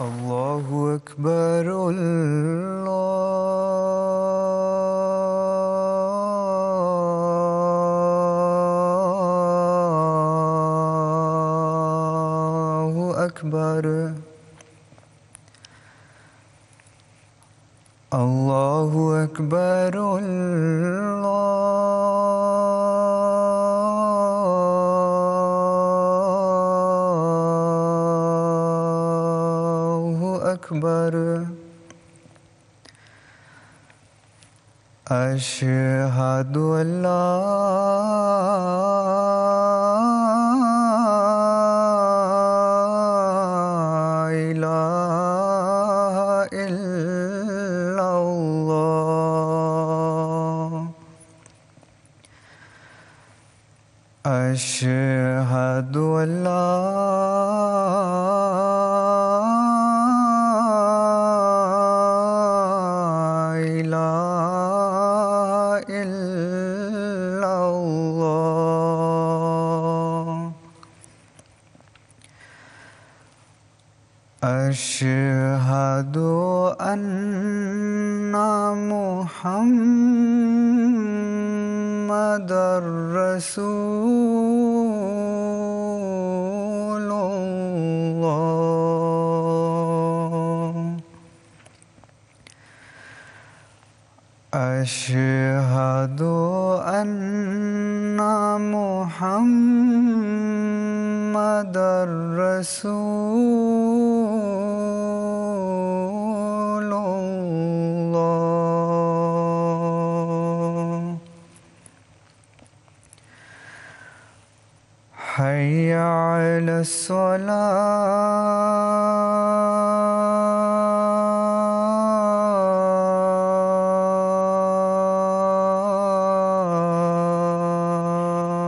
الله أكبر الله أكبر الله أكبر الله أكبر أشهد أن لا إله إلا الله أشهد أن لا إله إلا الله أشهد أن محمدًا رسول الله أشهد أن محمدًا رسول الله حي على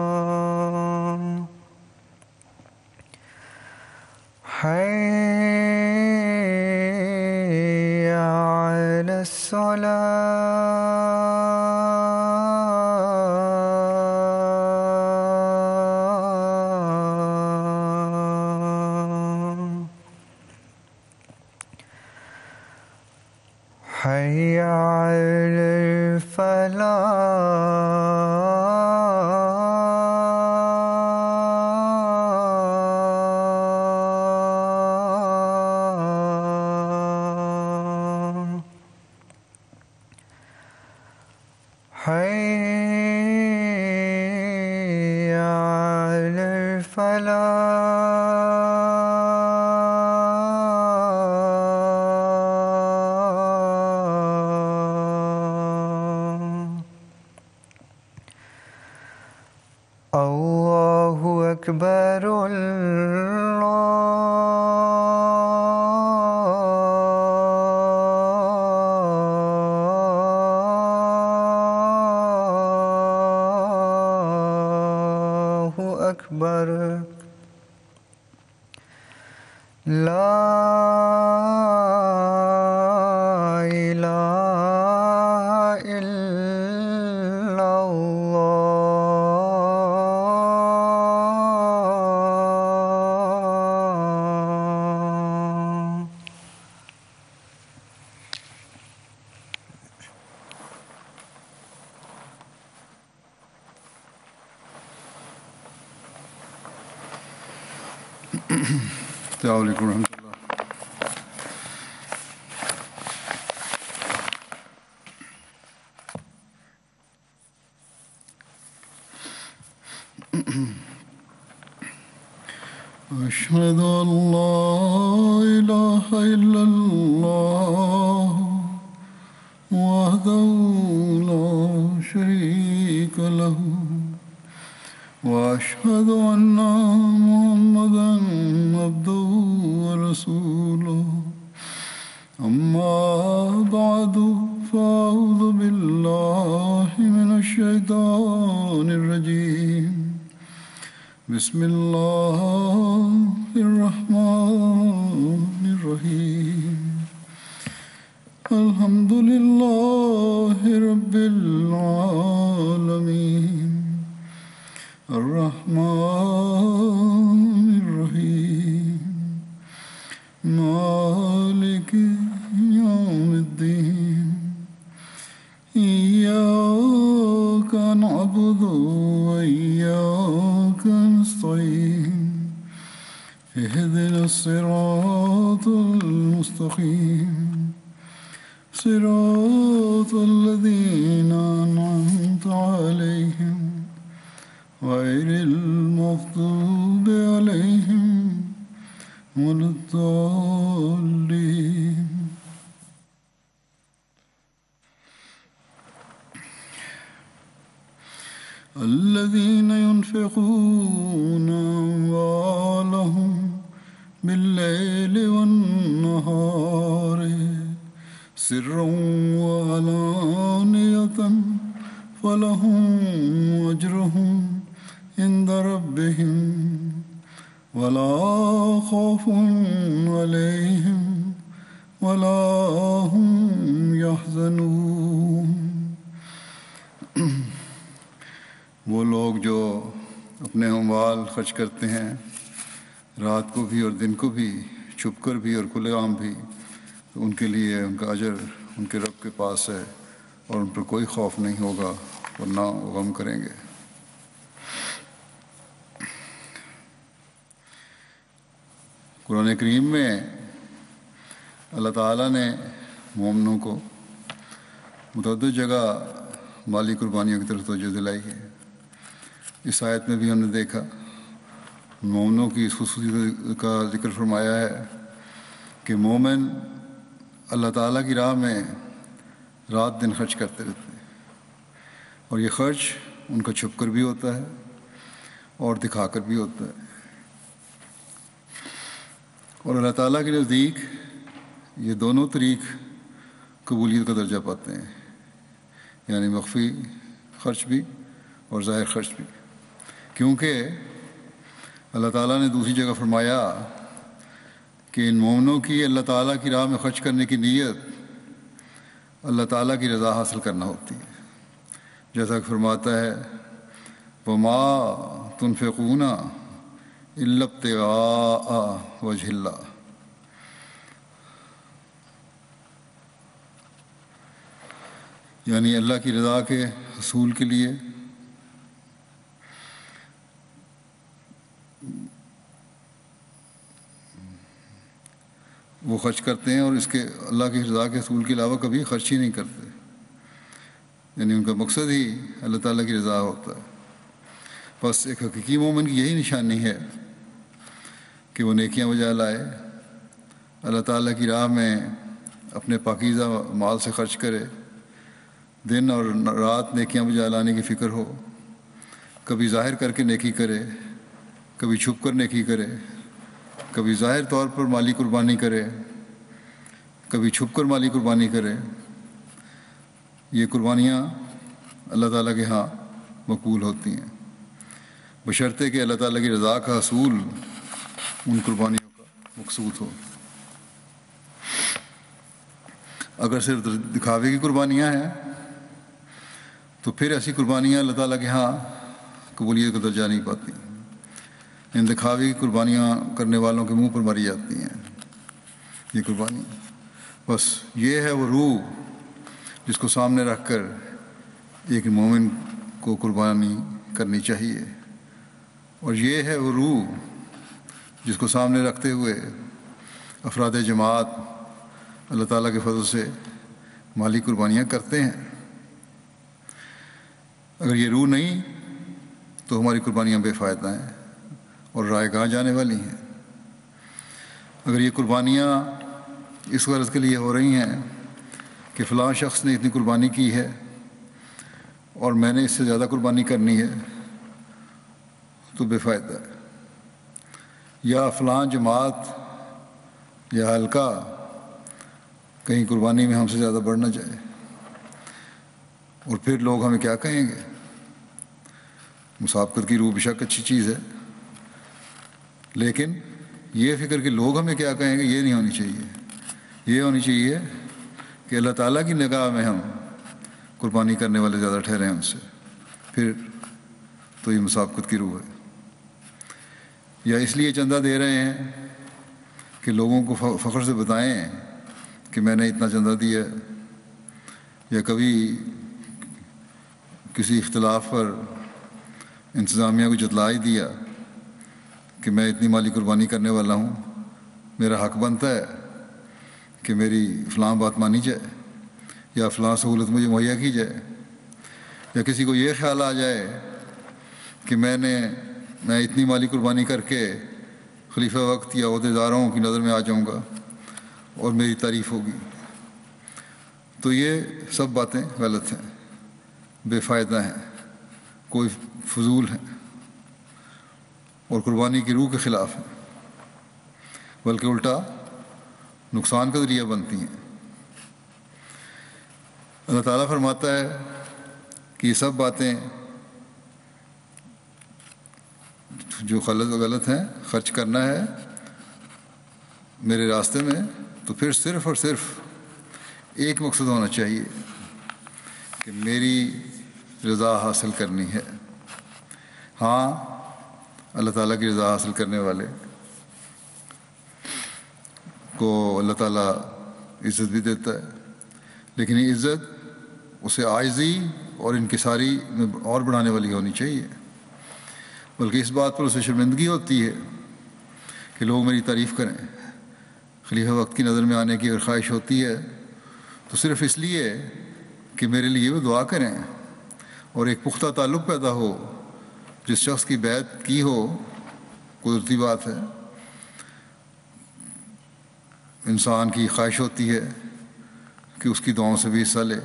الصلاة حي على الصلاة حي على الفلاح حي على الفلاح الله أكبر الله أكبر لا إله إلا الله السلام علیکم ورحمۃ اللہ۔ أشهد أن لا إله إلا الله وحده لا شريك له وأشهد أن محمدًا عبده ورسوله أما بعد فأعوذ بالله من الشيطان الرجيم بسم الله الرحمن الرحيم الحمد لله رب العالمين الرحمن الرحيم مالك نعبد وإياك نستعين اهدنا الصراط المستقيم صراط الذين أنعمت عليهم غير المغضوب عليهم ولا الضالين. الذين ينفقون أموالهم بالليل والنهار سرا وعلانية فلهم أجرهم عند ربهم ولا خوف عليهم ولا هم يحزنون. وہ لوگ جو اپنے اموال خرچ کرتے ہیں رات کو بھی اور دن کو بھی، چھپ کر بھی اور کھلے عام بھی، تو ان کے لیے ان کا اجر ان کے رب کے پاس ہے اور ان پر کوئی خوف نہیں ہوگا اور نہ غم کریں گے. قرآن کریم میں اللہ تعالیٰ نے مومنوں کو متعدد جگہ مالی قربانیوں کی طرف توجہ دلائی ہے. اس آیت میں بھی ہم نے دیکھا مومنوں کی اس خصوصیت کا ذکر فرمایا ہے کہ مومن اللہ تعالیٰ کی راہ میں رات دن خرچ کرتے رہتے ہیں، اور یہ خرچ ان کا چھپ کر بھی ہوتا ہے اور دکھا کر بھی ہوتا ہے، اور اللہ تعالیٰ کے نزدیک یہ دونوں طریق قبولیت کا درجہ پاتے ہیں، یعنی مخفی خرچ بھی اور ظاہر خرچ بھی، کیونکہ اللہ تعالیٰ نے دوسری جگہ فرمایا کہ ان مومنوں کی اللہ تعالیٰ کی راہ میں خرچ کرنے کی نیت اللہ تعالیٰ کی رضا حاصل کرنا ہوتی ہے، جیسا کہ فرماتا ہے وَمَا تُنْفِقُونَ إِلَّا ابْتِغَاءَ وَجْهِ اللَّهِ، یعنی اللہ کی رضا کے حصول کے لیے وہ خرچ کرتے ہیں، اور اس کے اللہ کی رضا کے حصول کے علاوہ کبھی خرچ ہی نہیں کرتے، یعنی ان کا مقصد ہی اللہ تعالیٰ کی رضا ہوتا ہے. بس ایک حقیقی مومن کی یہی نشانی ہے کہ وہ نیکیاں بجا لائے، اللہ تعالیٰ کی راہ میں اپنے پاکیزہ مال سے خرچ کرے، دن اور رات نیکیاں بجا لانے کی فکر ہو، کبھی ظاہر کر کے نیکی کرے، کبھی چھپ کر نیکی کرے، کبھی ظاہر طور پر مالی قربانی کرے، کبھی چھپ کر مالی قربانی کرے. یہ قربانیاں اللہ تعالیٰ کے ہاں مقبول ہوتی ہیں، بشرطے کہ اللہ تعالیٰ کی رضا کا حصول ان قربانیوں کا مقصود ہو. اگر صرف دکھاوے کی قربانیاں ہیں تو پھر ایسی قربانیاں اللہ تعالیٰ کے ہاں قبولیت کا درجہ نہیں پاتی. ان دکھاوے کی قربانیاں کرنے والوں کے منہ پر ماری جاتی ہیں یہ قربانی. بس یہ ہے وہ روح جس کو سامنے رکھ کر ایک مومن کو قربانی کرنی چاہیے، اور یہ ہے وہ روح جس کو سامنے رکھتے ہوئے افراد جماعت اللہ تعالیٰ کے فضل سے مالی قربانیاں کرتے ہیں. اگر یہ روح نہیں تو ہماری قربانیاں بے فائدہ ہیں اور رائے گاہ جانے والی ہیں. اگر یہ قربانیاں اس غرض کے لیے ہو رہی ہیں کہ فلاں شخص نے اتنی قربانی کی ہے اور میں نے اس سے زیادہ قربانی کرنی ہے، تو بے فائدہ ہے. یا فلاں جماعت یا حلقہ کہیں قربانی میں ہم سے زیادہ بڑھ نہ جائے، اور پھر لوگ ہمیں کیا کہیں گے. مسابقت کی روح بے شک اچھی چیز ہے، لیکن یہ فکر کہ لوگ ہمیں کیا کہیں گے یہ نہیں ہونی چاہیے. یہ ہونی چاہیے کہ اللہ تعالیٰ کی نگاہ میں ہم قربانی کرنے والے زیادہ ٹھہرے ہیں ان سے، پھر تو یہ مسابقت کی روح ہے. یا اس لیے چندہ دے رہے ہیں کہ لوگوں کو فخر سے بتائیں کہ میں نے اتنا چندہ دیا ہے، یا کبھی کسی اختلاف پر انتظامیہ کو جتلا ہی دیا کہ میں اتنی مالی قربانی کرنے والا ہوں، میرا حق بنتا ہے کہ میری فلاں بات مانی جائے یا فلاں سہولت مجھے مہیا کی جائے، یا کسی کو یہ خیال آ جائے کہ میں اتنی مالی قربانی کر کے خلیفہ وقت یا عہدیداروں کی نظر میں آ جاؤں گا اور میری تعریف ہوگی، تو یہ سب باتیں غلط ہیں، بے فائدہ ہیں، کوئی فضول ہیں اور قربانی کی روح کے خلاف ہیں، بلکہ الٹا نقصان کا ذریعہ بنتی ہیں۔ اللہ تعالیٰ فرماتا ہے کہ یہ سب باتیں جو غلط ہیں، خرچ کرنا ہے میرے راستے میں تو پھر صرف اور صرف ایک مقصد ہونا چاہیے کہ میری رضا حاصل کرنی ہے۔ ہاں، اللہ تعالیٰ کی رضا حاصل کرنے والے کو اللہ تعالیٰ عزت بھی دیتا ہے، لیکن یہ عزت اسے عاجزی اور انکساری میں اور بڑھانے والی ہونی چاہیے، بلکہ اس بات پر اسے شرمندگی ہوتی ہے کہ لوگ میری تعریف کریں۔ خلیفہ وقت کی نظر میں آنے کی اگر خواہش ہوتی ہے تو صرف اس لیے کہ میرے لیے وہ دعا کریں اور ایک پختہ تعلق پیدا ہو جس شخص کی بیعت کی ہو، قدرتی بات ہے، انسان کی خواہش ہوتی ہے کہ اس کی دعاؤں سے بھی حصہ لے۔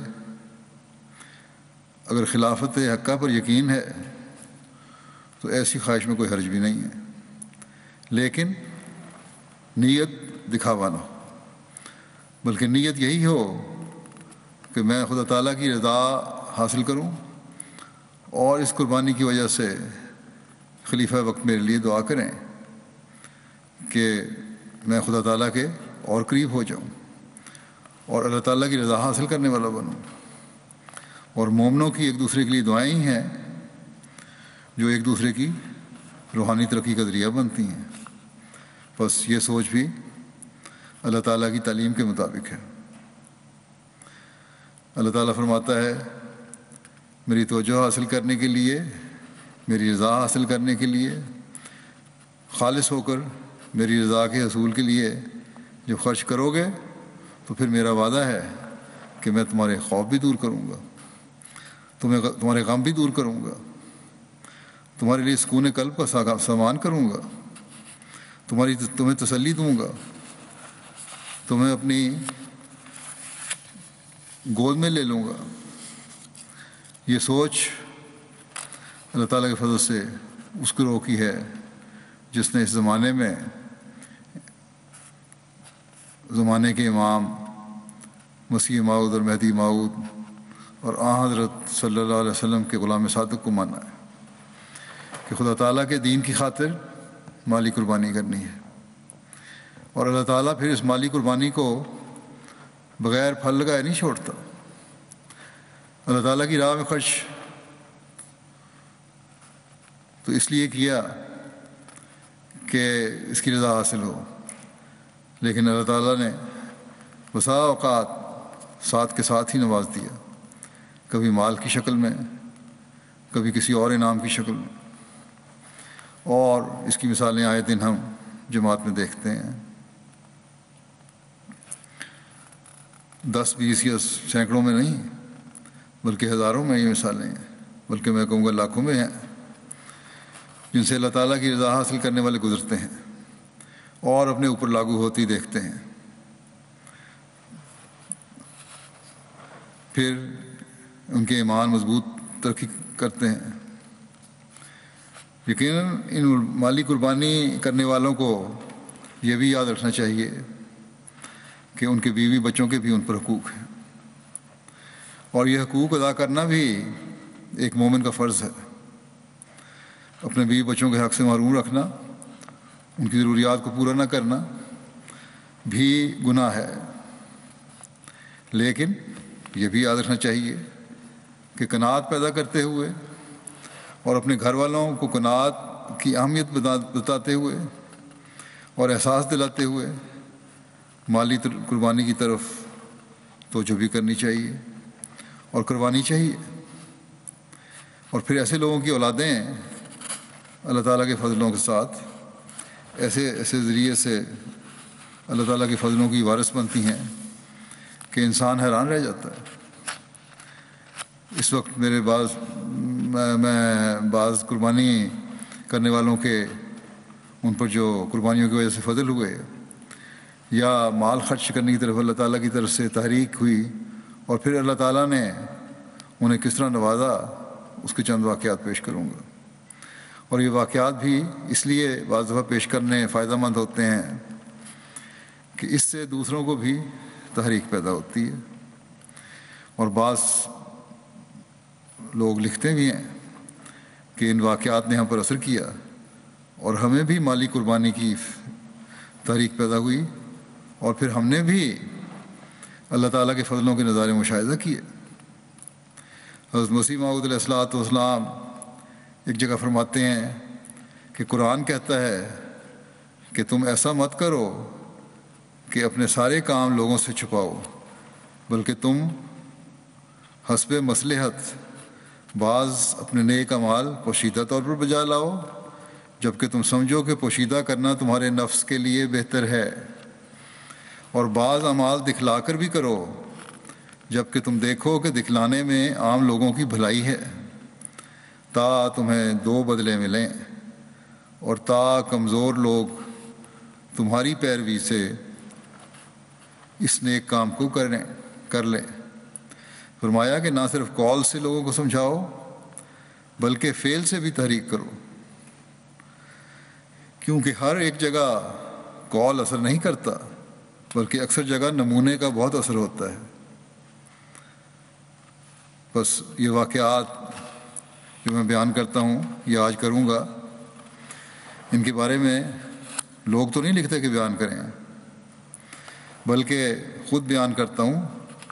اگر خلافت حقہ پر یقین ہے تو ایسی خواہش میں کوئی حرج بھی نہیں ہے، لیکن نیت دکھاوا نہ ہو، بلکہ نیت یہی ہو کہ میں خدا تعالیٰ کی رضا حاصل کروں اور اس قربانی کی وجہ سے خلیفہ وقت میرے لیے دعا کریں کہ میں خدا تعالیٰ کے اور قریب ہو جاؤں اور اللہ تعالیٰ کی رضا حاصل کرنے والا بنوں۔ اور مومنوں کی ایک دوسرے کے لیے دعائیں ہی ہیں جو ایک دوسرے کی روحانی ترقی کا ذریعہ بنتی ہیں۔ بس یہ سوچ بھی اللہ تعالیٰ کی تعلیم کے مطابق ہے۔ اللہ تعالیٰ فرماتا ہے میری توجہ حاصل کرنے کے لیے، میری رضا حاصل کرنے کے لیے، خالص ہو کر میری رضا کے حصول کے لیے جب خرچ کرو گے تو پھر میرا وعدہ ہے کہ میں تمہارے خوف بھی دور کروں گا، تمہارے غم بھی دور کروں گا، تمہارے لیے سکون قلب کا سامان کروں گا، تمہیں تسلی دوں گا، تمہیں اپنی گود میں لے لوں گا۔ یہ سوچ اللہ تعالیٰ کے فضل سے اس گروہ کی ہے جس نے اس زمانے کے امام مسیح موعود اور مہدی موعود اور حضرت صلی اللہ علیہ وسلم کے غلام صادق کو مانا ہے کہ خدا تعالیٰ کے دین کی خاطر مالی قربانی کرنی ہے، اور اللہ تعالیٰ پھر اس مالی قربانی کو بغیر پھل لگائے نہیں چھوڑتا۔ اللہ تعالیٰ کی راہ میں خرچ تو اس لیے کیا کہ اس کی رضا حاصل ہو، لیکن اللہ تعالیٰ نے بسا اوقات ساتھ کے ساتھ ہی نواز دیا، کبھی مال کی شکل میں، کبھی کسی اور انعام کی شکل میں، اور اس کی مثالیں آئے دن ہم جماعت میں دیکھتے ہیں۔ 10 20 یا سینکڑوں میں نہیں بلکہ ہزاروں میں یہ مثالیں ہیں، بلکہ میں کہوں گا لاکھوں میں ہیں، جن سے اللہ تعالیٰ کی رضا حاصل کرنے والے گزرتے ہیں اور اپنے اوپر لاگو ہوتی دیکھتے ہیں۔ پھر ان کے ایمان مضبوط ترقی کرتے ہیں۔ یقیناً ان مالی قربانی کرنے والوں کو یہ بھی یاد رکھنا چاہیے کہ ان کے بیوی بچوں کے بھی ان پر حقوق ہیں، اور یہ حقوق ادا کرنا بھی ایک مومن کا فرض ہے۔ اپنے بیوی بچوں کے حق سے محروم رکھنا، ان کی ضروریات کو پورا نہ کرنا بھی گناہ ہے، لیکن یہ بھی یاد رکھنا چاہیے کہ قناعت پیدا کرتے ہوئے اور اپنے گھر والوں کو قناعت کی اہمیت بتاتے ہوئے اور احساس دلاتے ہوئے مالی قربانی کی طرف توجہ بھی کرنی چاہیے اور کروانی چاہیے۔ اور پھر ایسے لوگوں کی اولادیں اللہ تعالیٰ کے فضلوں کے ساتھ ایسے ذریعے سے اللہ تعالیٰ کے فضلوں کی وارث بنتی ہیں کہ انسان حیران رہ جاتا ہے۔ اس وقت میں بعض قربانی کرنے والوں کے ان پر جو قربانیوں کی وجہ سے فضل ہوئے یا مال خرچ کرنے کی طرف اللہ تعالیٰ کی طرف سے تحریک ہوئی اور پھر اللہ تعالیٰ نے انہیں کس طرح نوازا، اس کے چند واقعات پیش کروں گا۔ اور یہ واقعات بھی اس لیے بعض دفعہ پیش کرنے فائدہ مند ہوتے ہیں کہ اس سے دوسروں کو بھی تحریک پیدا ہوتی ہے، اور بعض لوگ لکھتے بھی ہیں کہ ان واقعات نے ہم پر اثر کیا اور ہمیں بھی مالی قربانی کی تحریک پیدا ہوئی، اور پھر ہم نے بھی اللہ تعالیٰ کے فضلوں کے نظارے مشاہدہ کیے۔ حضرت مسیح موعود علیہ الصلوۃ والسلام ایک جگہ فرماتے ہیں کہ قرآن کہتا ہے کہ تم ایسا مت کرو کہ اپنے سارے کام لوگوں سے چھپاؤ، بلکہ تم حسب مصلحت بعض اپنے نیک اعمال پوشیدہ طور پر بجا لاؤ، جبکہ تم سمجھو کہ پوشیدہ کرنا تمہارے نفس کے لیے بہتر ہے، اور بعض اعمال دکھلا کر بھی کرو، جبکہ تم دیکھو کہ دکھلانے میں عام لوگوں کی بھلائی ہے، تا تمہیں 2 بدلے ملیں، اور تا کمزور لوگ تمہاری پیروی سے اس نیک کام کو کر لیں۔ فرمایا کہ نہ صرف قول سے لوگوں کو سمجھاؤ بلکہ فعل سے بھی تحریک کرو، کیونکہ ہر ایک جگہ قول اثر نہیں کرتا، بلکہ اکثر جگہ نمونے کا بہت اثر ہوتا ہے۔ بس یہ واقعات جو میں بیان کرتا ہوں یا آج کروں گا، ان کے بارے میں لوگ تو نہیں لکھتے کہ بیان کریں، بلکہ خود بیان کرتا ہوں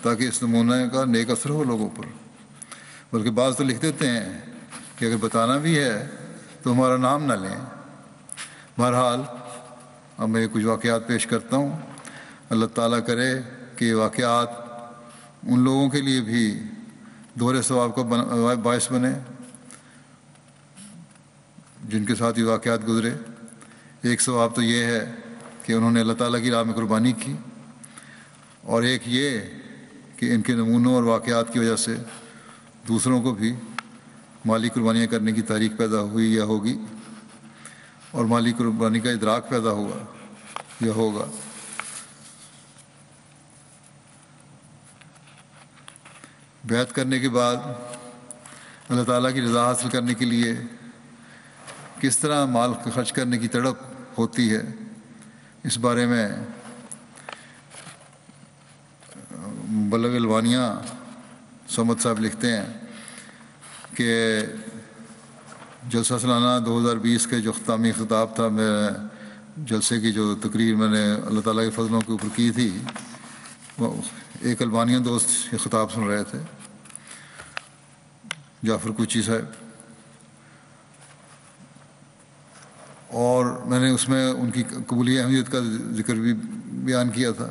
تاکہ اس نمونے کا نیک اثر ہو لوگوں پر۔ بلکہ بعض تو لکھ دیتے ہیں کہ اگر بتانا بھی ہے تو ہمارا نام نہ لیں۔ بہرحال اب میں کچھ واقعات پیش کرتا ہوں، اللہ تعالیٰ کرے کہ یہ واقعات ان لوگوں کے لیے بھی دوہرے ثواب کا باعث بنے جن کے ساتھ یہ واقعات گزرے۔ ایک ثواب تو یہ ہے کہ انہوں نے اللہ تعالیٰ کی راہ میں قربانی کی، اور ایک یہ کہ ان کے نمونوں اور واقعات کی وجہ سے دوسروں کو بھی مالی قربانیاں کرنے کی تحریک پیدا ہوئی یا ہوگی، اور مالی قربانی کا ادراک پیدا ہوا یا ہوگا۔ بیعت کرنے کے بعد اللہ تعالیٰ کی رضا حاصل کرنے کے لیے کس طرح مال خرچ کرنے کی تڑپ ہوتی ہے، اس بارے میں مبلغ الوانیہ سمد صاحب لکھتے ہیں کہ جلسہ سالانہ 2020 کے جو اختتامی خطاب تھا، میں جلسے کی جو تقریر میں نے اللہ تعالیٰ کے فضلوں کے اوپر کی تھی، وہ ایک البانین دوست یہ خطاب سن رہے تھے، جعفر کوچی صاحب، اور میں نے اس میں ان کی قبولی اہمیت کا ذکر بھی بیان کیا تھا۔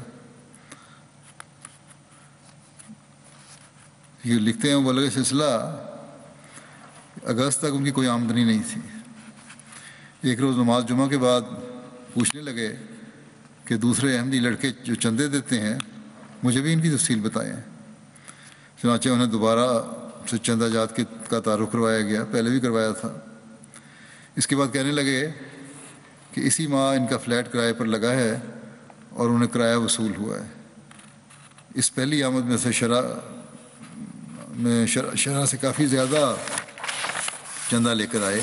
یہ لکھتے ہیں مبلغ سلسلہ اگست تک ان کی کوئی آمدنی نہیں تھی۔ ایک روز نماز جمعہ کے بعد پوچھنے لگے کہ دوسرے احمدی لڑکے جو چندے دیتے ہیں مجھے بھی ان کی تفصیل بتائیں۔ چنانچہ انہیں دوبارہ سے چندہ جات کا تعارف کروایا گیا، پہلے بھی کروایا تھا۔ اس کے بعد کہنے لگے کہ اسی ماہ ان کا فلیٹ کرائے پر لگا ہے اور انہیں کرایہ وصول ہوا ہے۔ اس پہلی آمد میں سے شرح سے کافی زیادہ چندہ لے کر آئے۔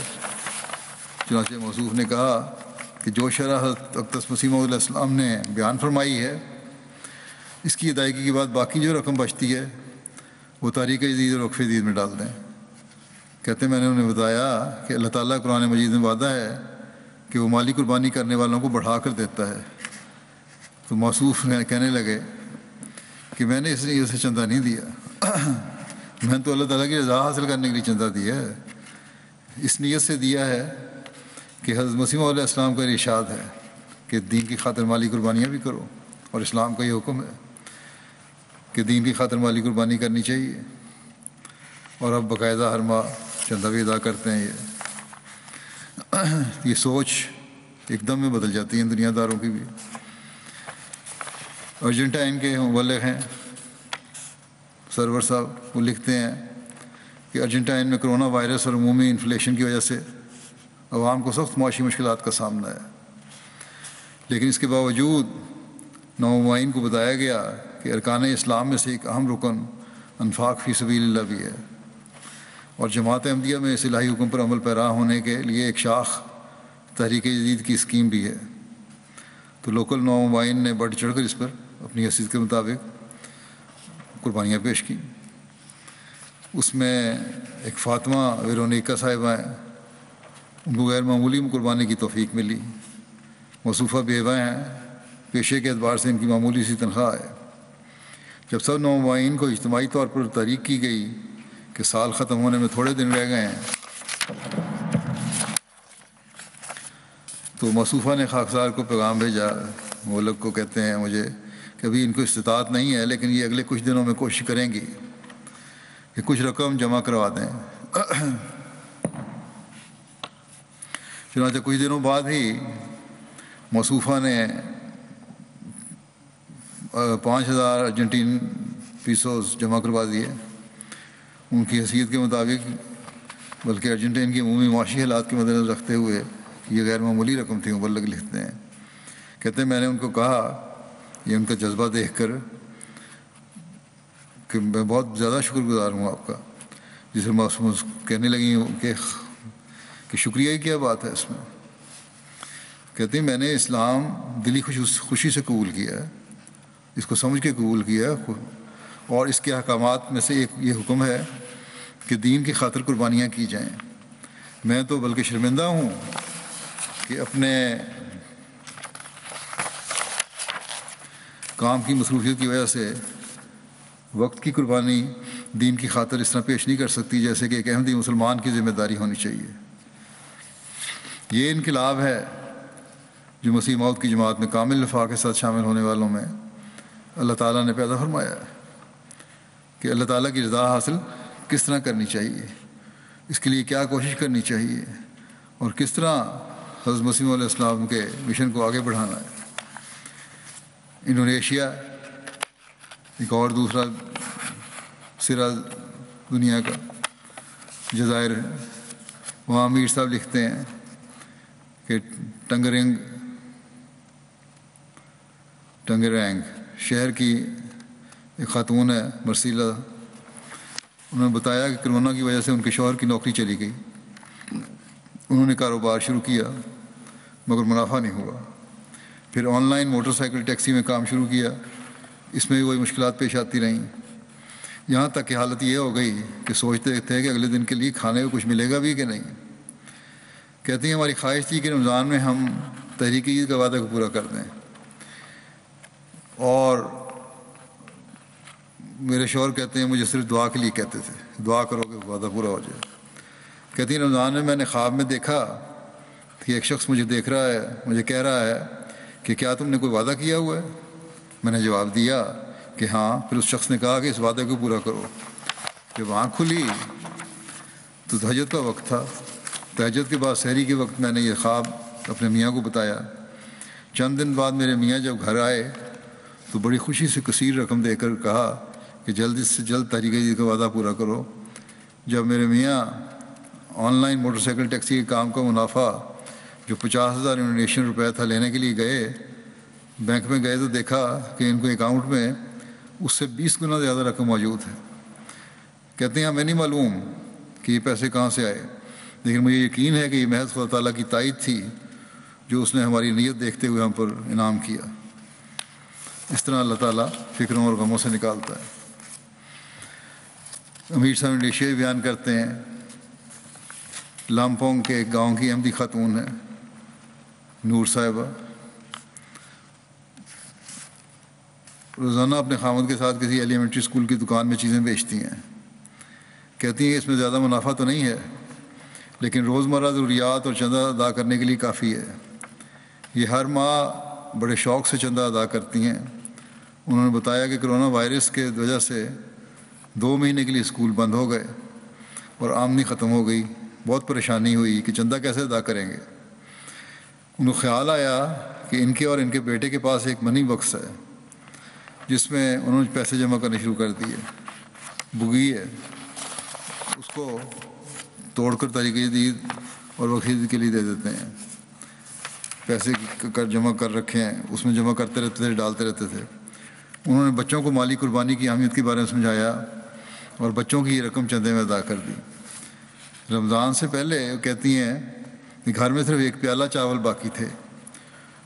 چنانچہ موصوف نے کہا کہ جو شرح حضرت اقدس مسیح موعود علیہ السلام نے بیان فرمائی ہے، اس کی ادائیگی کے بعد باقی جو رقم بچتی ہے وہ تاریخ جدید اور وقف جدید میں ڈال دیں۔ کہتے ہیں میں نے انہیں بتایا کہ اللہ تعالیٰ قرآن مجید میں وعدہ ہے کہ وہ مالی قربانی کرنے والوں کو بڑھا کر دیتا ہے۔ تو موصوف کہنے لگے کہ میں نے اس لیے اسے چندہ نہیں دیا، میں نے تو اللہ تعالیٰ کی رضا حاصل کرنے کے لیے چندہ دیا ہے، اس نیت سے دیا ہے کہ حضرت مسیح علیہ السلام کا ارشاد ہے کہ دین کی خاطر مالی قربانیاں بھی کرو، اور اسلام کا یہ حکم ہے کہ دین کی خاطر مالی قربانی کرنی چاہیے، اور اب باقاعدہ ہر ماہ چندہ بھی ادا کرتے ہیں۔ یہ یہ سوچ ایک دم میں بدل جاتی ہیں دنیا داروں کی بھی۔ ارجنٹائن کے مبلغ ہیں سرور صاحب، وہ لکھتے ہیں کہ ارجنٹائن میں کرونا وائرس اور عمومی انفلیشن کی وجہ سے عوام کو سخت معاشی مشکلات کا سامنا ہے، لیکن اس کے باوجود نومبائن کو بتایا گیا کہ ارکان اسلام میں سے ایک اہم رکن انفاق فی سبیل اللہ بھی ہے، اور جماعت احمدیہ میں اس الہی حکم پر عمل پیرا ہونے کے لیے ایک شاخ تحریک جدید کی اسکیم بھی ہے۔ تو لوکل نومبائن نے بڑھ چڑھ کر اس پر اپنی حیثیت کے مطابق قربانیاں پیش کی۔ اس میں ایک فاطمہ ویرونیکا صاحبہ ہیں، ان کو غیر معمولی قربانی کی توفیق ملی۔ موصوفہ بیوہ ہیں، پیشے کے اعتبار سے ان کی معمولی سی تنخواہ ہے۔ جب سب نومبائن کو اجتماعی طور پر تحریک کی گئی کہ سال ختم ہونے میں تھوڑے دن رہ گئے ہیں، تو موصوفہ نے خاکسار کو پیغام بھیجا، وہ لوگ کو کہتے ہیں مجھے کہ ابھی ان کو استطاعت نہیں ہے، لیکن یہ اگلے کچھ دنوں میں کوشش کریں گی کہ کچھ رقم جمع کروا دیں۔ چنانچہ کچھ دنوں بعد ہی موصوفہ نے 5000 ارجنٹین پیسوز جمع کروا دیے ان کی حیثیت کے مطابق، بلکہ ارجنٹین کی عمومی معاشی حالات کے مد نظر رکھتے ہوئے یہ غیر معمولی رقم تھی۔ مبلغ لکھتے ہیں، کہتے ہیں میں نے ان کو کہا، یہ ان کا جذبہ دیکھ کر، کہ میں بہت زیادہ شکر گزار ہوں آپ کا، جسے محسوس کہنے لگی کہ شکریہ ہی کیا بات ہے اس میں۔ کہتے ہیں میں نے اسلام دلی خوشی سے قبول کیا ہے، اس کو سمجھ کے قبول کیا ہے، اور اس کے احکامات میں سے ایک یہ حکم ہے کہ دین کی خاطر قربانیاں کی جائیں۔ میں تو بلکہ شرمندہ ہوں کہ اپنے کام کی مصروفیت کی وجہ سے وقت کی قربانی دین کی خاطر اس طرح پیش نہیں کر سکتی جیسے کہ ایک احمدی مسلمان کی ذمہ داری ہونی چاہیے۔ یہ انقلاب ہے جو مسیح موعود کی جماعت میں کامل وفاق کے ساتھ شامل ہونے والوں میں اللہ تعالیٰ نے پیدا فرمایا ہے کہ اللہ تعالیٰ کی رضا حاصل کس طرح کرنی چاہیے، اس کے لیے کیا کوشش کرنی چاہیے، اور کس طرح حضرت مسیح علیہ السلام کے مشن کو آگے بڑھانا ہے۔ انڈونیشیا ایک اور دوسرا سرا دنیا کا جزائر ہے، وہاں امیر صاحب لکھتے ہیں کہ ٹنگرینگ شہر کی ایک خاتون ہے مرسیلا، انہوں نے بتایا کہ کرونا کی وجہ سے ان کے شوہر کی نوکری چلی گئی، انہوں نے کاروبار شروع کیا مگر منافع نہیں ہوا، پھر on line motor cycle taxi میں کام شروع کیا، اس میں بھی وہی مشکلات پیش آتی رہیں، یہاں تک کہ حالت یہ ہو گئی کہ سوچتے تھے کہ اگلے دن کے لیے کھانے کو کچھ ملے گا بھی کہ نہیں۔ کہتی ہیں ہماری خواہش تھی کہ رمضان میں ہم تحریک عید کا وعدہ کو پورا کر دیں، اور میرے شوہر کہتے ہیں مجھے صرف دعا کے لیے کہتے تھے، دعا کرو کہ وعدہ پورا ہو جائے۔ کہتی ہیں رمضان میں نے خواب میں دیکھا کہ ایک شخص مجھے دیکھ رہا ہے، مجھے کہہ رہا ہے کہ کیا تم نے کوئی وعدہ کیا ہوا ہے؟ میں نے جواب دیا کہ ہاں۔ پھر اس شخص نے کہا کہ اس وعدے کو پورا کرو۔ جب آنکھ کھلی تو تہجد کا وقت تھا، تہجد کے بعد سحری کے وقت میں نے یہ خواب اپنے میاں کو بتایا۔ چند دن بعد میرے میاں جب گھر آئے تو بڑی خوشی سے کثیر رقم دے کر کہا کہ جلد سے جلد تحریک جدید کا وعدہ پورا کرو۔ جب میرے میاں on line motor cycle taxi کے کام کا منافع جو 50,000 انڈونیشین روپے تھا لینے کے لیے گئے، بینک میں گئے تو دیکھا کہ ان کو اکاؤنٹ میں اس سے 20 گنا زیادہ رقم موجود ہے۔ کہتے ہیں ہمیں نہیں معلوم کہ یہ پیسے کہاں سے آئے، لیکن مجھے یقین ہے کہ یہ محض خدا تعالیٰ کی تائید تھی جو اس نے ہماری نیت دیکھتے ہوئے ہم پر انعام کیا۔ اس طرح اللہ تعالیٰ فکروں اور غموں سے نکالتا ہے۔ امیر صاحب انڈونیشیا بیان کرتے ہیں، لامپونگ کے ایک گاؤں کی احمدی خاتون ہے نور صاحبہ، روزانہ اپنے خاوند کے ساتھ کسی ایلیمنٹری اسکول کی دکان میں چیزیں بیچتی ہیں۔ کہتی ہیں اس میں زیادہ منافع تو نہیں ہے، لیکن روزمرہ ضروریات اور چندہ ادا کرنے کے لیے کافی ہے۔ یہ ہر ماہ بڑے شوق سے چندہ ادا کرتی ہیں۔ انہوں نے بتایا کہ کرونا وائرس کے وجہ سے 2 مہینے کے لیے اسکول بند ہو گئے اور آمدنی ختم ہو گئی، بہت پریشانی ہوئی کہ چندہ کیسے ادا کریں گے۔ ان کو خیال آیا کہ ان کے اور ان کے بیٹے کے پاس ایک منی باکس ہے جس میں انہوں نے پیسے جمع کرنے شروع کر دیے۔ بگی ہے، اس کو توڑ کر طریقہ جدید اور وقت کے لیے دے دیتے ہیں۔ پیسے جمع کر رکھے ہیں، اس میں جمع کرتے رہتے تھے، ڈالتے رہتے تھے۔ انہوں نے بچوں کو مالی قربانی کی اہمیت کے بارے میں سمجھایا اور بچوں کی یہ رقم چندے میں ادا کر دی۔ رمضان سے پہلے کہتی ہیں کہ گھر میں صرف ایک پیالہ چاول باقی تھے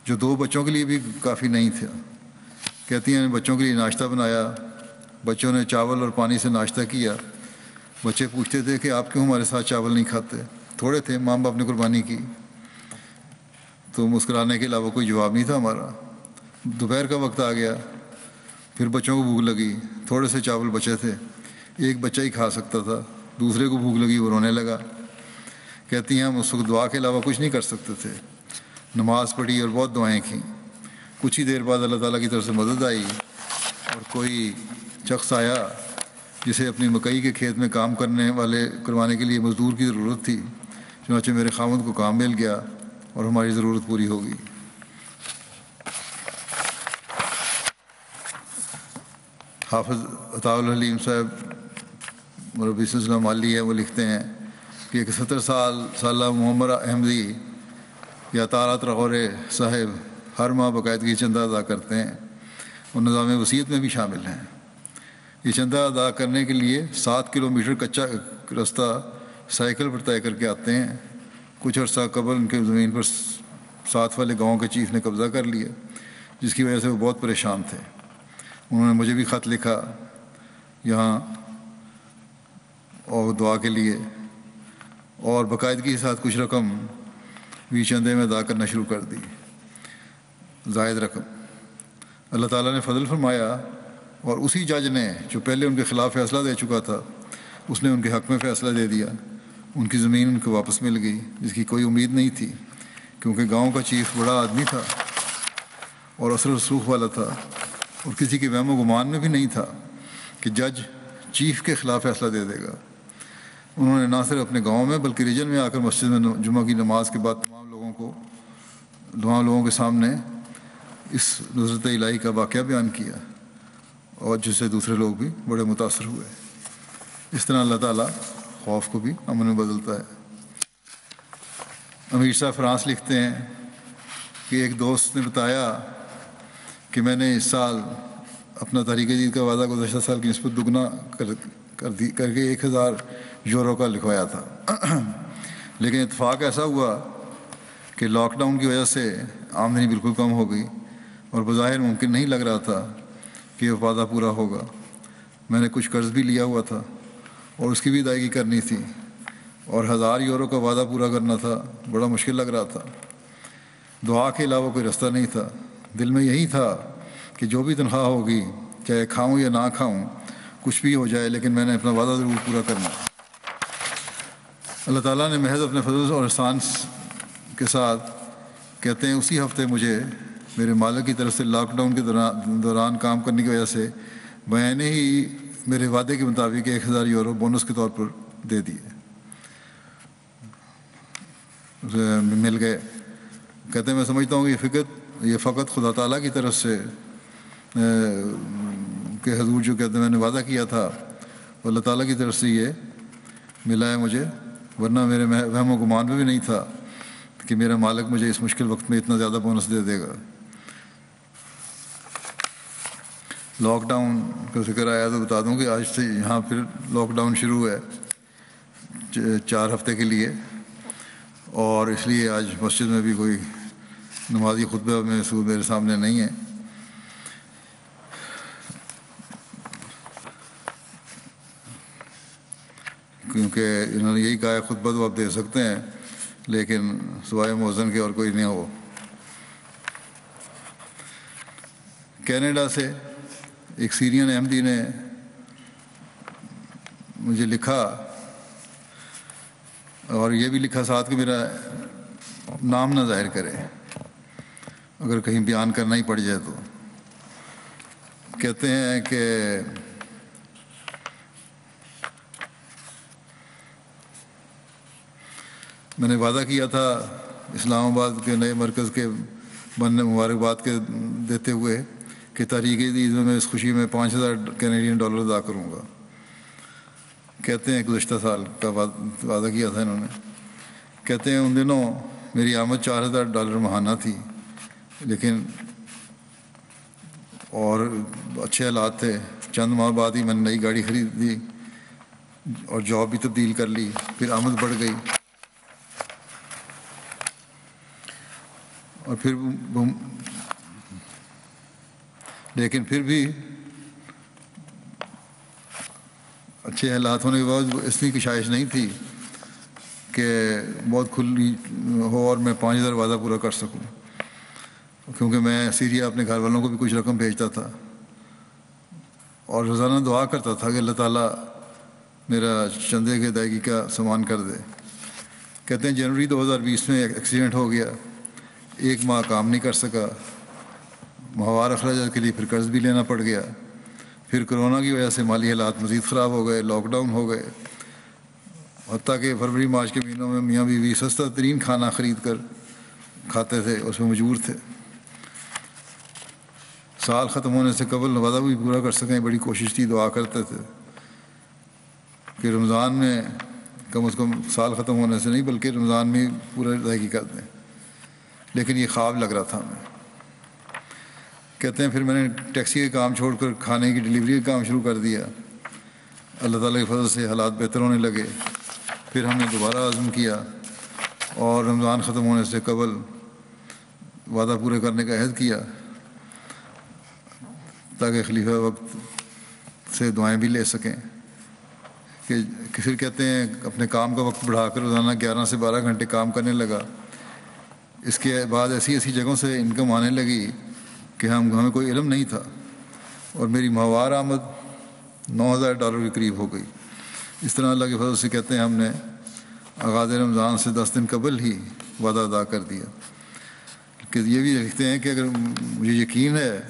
جو 2 بچوں کے لیے بھی کافی نہیں تھا۔ کہتی ہیں بچوں کے لیے ناشتہ بنایا، بچوں نے چاول اور پانی سے ناشتہ کیا۔ بچے پوچھتے تھے کہ آپ کیوں ہمارے ساتھ چاول نہیں کھاتے؟ تھوڑے تھے، ماں باپ نے قربانی کی، تو مسکرانے کے علاوہ کوئی جواب نہیں تھا ہمارا۔ دوپہر کا وقت آ گیا، پھر بچوں کو بھوک لگی، تھوڑے سے چاول بچے تھے، ایک بچہ ہی کھا سکتا تھا، دوسرے کو بھوک لگی، وہ رونے لگا۔ کہتی ہیں ہم اس وقت دعا کے علاوہ کچھ نہیں کر سکتے تھے۔ نماز پڑھی اور بہت دعائیں کیں۔ کچھ ہی دیر بعد اللہ تعالیٰ کی طرف سے مدد آئی اور کوئی شخص آیا جسے اپنی مکئی کے کھیت میں کام کروانے کے لیے مزدور کی ضرورت تھی۔ چنانچہ میرے خاوند کو کام مل گیا اور ہماری ضرورت پوری ہو گئی۔ حافظ عطاء الحلیم صاحب مربی سلسلہ مالی ہے، وہ لکھتے ہیں کہ ایک 70 سالہ محمد احمدی یا طارات رغور صاحب ہر ماہ باقاعدگی چندہ ادا کرتے ہیں اور نظام وصیت میں بھی شامل ہیں۔ یہ چندہ ادا کرنے کے لیے 7 کلومیٹر کچا راستہ سائیکل پر طے کر کے آتے ہیں۔ کچھ عرصہ قبل ان کے زمین پر ساتھ والے گاؤں کے چیف نے قبضہ کر لیا، جس کی وجہ سے وہ بہت پریشان تھے۔ انہوں نے مجھے بھی خط لکھا یہاں اور دعا کے لیے، اور باقاعدگی کے ساتھ کچھ رقم بھی چندے میں ادا کرنا شروع کر دی، زائد رقم۔ اللہ تعالیٰ نے فضل فرمایا اور اسی جج نے جو پہلے ان کے خلاف فیصلہ دے چکا تھا، اس نے ان کے حق میں فیصلہ دے دیا۔ ان کی زمین ان کو واپس مل گئی، جس کی کوئی امید نہیں تھی، کیونکہ گاؤں کا چیف بڑا آدمی تھا اور اثر و رسوخ والا تھا، اور کسی کے وہم و گمان میں بھی نہیں تھا کہ جج چیف کے خلاف فیصلہ دے دے گا۔ انہوں نے نہ صرف اپنے گاؤں میں بلکہ ریجن میں آ کر مسجد میں جمعہ کی نماز کے بعد تمام لوگوں کے سامنے اس نصرت الہی کا واقعہ بیان کیا، اور جس سے دوسرے لوگ بھی بڑے متاثر ہوئے۔ اس طرح اللہ تعالیٰ خوف کو بھی امن میں بدلتا ہے۔ امیر صاحب فرانس لکھتے ہیں کہ ایک دوست نے بتایا کہ میں نے اس سال اپنا تحریک جدید کا وعدہ گزشتہ سال کی نسبت دگنا کر کے 1000 یورو کا لکھوایا تھا، لیکن اتفاق ایسا ہوا کہ لاک ڈاؤن کی وجہ سے آمدنی بالکل کم ہو گئی اور بظاہر ممکن نہیں لگ رہا تھا کہ یہ وعدہ پورا ہوگا۔ میں نے کچھ قرض بھی لیا ہوا تھا اور اس کی بھی ادائیگی کرنی تھی، اور 1000 یورو کا وعدہ پورا کرنا تھا، بڑا مشکل لگ رہا تھا۔ دعا کے علاوہ کوئی رستہ نہیں تھا۔ دل میں یہی تھا کہ جو بھی تنخواہ ہوگی، چاہے کھاؤں یا نہ کھاؤں، کچھ بھی ہو جائے، لیکن میں نے اپنا وعدہ ضرور پورا کرنا۔ اللہ تعالیٰ نے محض اپنے فضل اور احسان کے ساتھ، کہتے ہیں اسی ہفتے مجھے میرے مالک کی طرف سے لاک ڈاؤن کے دوران کام کرنے کی وجہ سے بیانے ہی میرے وعدے کے مطابق 1000 یورو بونس کے طور پر دے دیے، مل گئے۔ کہتے ہیں میں سمجھتا ہوں کہ یہ فقط خدا تعالیٰ کی طرف سے کہ حضور جو کہتے ہیں میں نے وعدہ کیا تھا، اللہ تعالیٰ کی طرف سے یہ ملا ہے مجھے، ورنہ میرے وہم و گمان میں بھی نہیں تھا کہ میرا مالک مجھے اس مشکل وقت میں اتنا زیادہ بونس دے دے گا۔ لاک ڈاؤن کا ذکر آیا تو بتا دوں کہ آج سے یہاں پھر لاک ڈاؤن شروع ہے 4 ہفتے کے لیے، اور اس لیے آج مسجد میں بھی کوئی نمازی خطبہ میرے سامنے نہیں ہے۔ کیونکہ انہوں نے یہی کہا ہے خطبہ تو آپ دے سکتے ہیں لیکن سوائے مؤذن کے اور کوئی نہیں ہو۔ کینیڈا سے ایک سیرین احمدی نے مجھے لکھا، اور یہ بھی لکھا ساتھ کہ میرا نام نہ ظاہر کرے اگر کہیں بیان کرنا ہی پڑ جائے تو۔ کہتے ہیں کہ میں نے وعدہ کیا تھا اسلام آباد کے نئے مرکز کے بننے مبارکباد کے دیتے ہوئے کہ تحریک عید میں اس خوشی میں $5000 کینیڈین ادا کروں گا. کہتے ہیں گزشتہ سال کا وعدہ کیا تھا انہوں نے. کہتے ہیں ان دنوں میری آمد $4000 ماہانہ تھی، لیکن اور اچھے حالات تھے. چند ماہ بعد ہی میں نے نئی گاڑی خرید لی اور جاب بھی تبدیل کر لی، پھر آمد بڑھ گئی. اور لیکن پھر بھی اچھے حالات ہونے کے بعد اتنی کشائش نہیں تھی کہ بہت کھلی ہو اور میں 5000 وعدہ پورا کر سکوں، کیونکہ میں سیریا اپنے گھر والوں کو بھی کچھ رقم بھیجتا تھا اور روزانہ دعا کرتا تھا کہ اللہ تعالیٰ میرا چندے کی ادائیگی کا سامان کر دے. کہتے ہیں جنوری 2020 میں ایک ایکسیڈنٹ ہو گیا، 1 ماہ کام نہیں کر سکا، ماہوار اخراجات کے لیے پھر قرض بھی لینا پڑ گیا. پھر کرونا کی وجہ سے مالی حالات مزید خراب ہو گئے، لاک ڈاؤن ہو گئے، حتیٰ کہ فروری مارچ کے مہینوں میں میاں بیوی سستا ترین کھانا خرید کر کھاتے تھے، اس میں مجبور تھے. سال ختم ہونے سے قبل وعدہ بھی پورا کر سکیں بڑی کوشش تھی، دعا کرتے تھے کہ رمضان میں کم از کم سال ختم ہونے سے نہیں بلکہ رمضان میں پورا ادائیگی کر دیں، لیکن یہ خواب لگ رہا تھا ہمیں. کہتے ہیں پھر میں نے ٹیکسی کا کام چھوڑ کر کھانے کی ڈلیوری کا کام شروع کر دیا. اللہ تعالیٰ کے فضل سے حالات بہتر ہونے لگے. پھر ہم نے دوبارہ عزم کیا اور رمضان ختم ہونے سے قبل وعدہ پورے کرنے کا عہد کیا تاکہ خلیفہ وقت سے دعائیں بھی لے سکیں. کہ پھر کہتے ہیں اپنے کام کا وقت بڑھا کر روزانہ 11 سے 12 گھنٹے کام کرنے لگا. اس کے بعد ایسی جگہوں سے انکم آنے لگی کہ ہمیں کوئی علم نہیں تھا، اور میری ماہوار آمد $9000 کے قریب ہو گئی. اس طرح اللہ کے فضل سے کہتے ہیں ہم نے آغاز رمضان سے 10 دن قبل ہی وعدہ ادا کر دیا. کہ یہ بھی لکھتے ہیں کہ اگر مجھے یقین ہے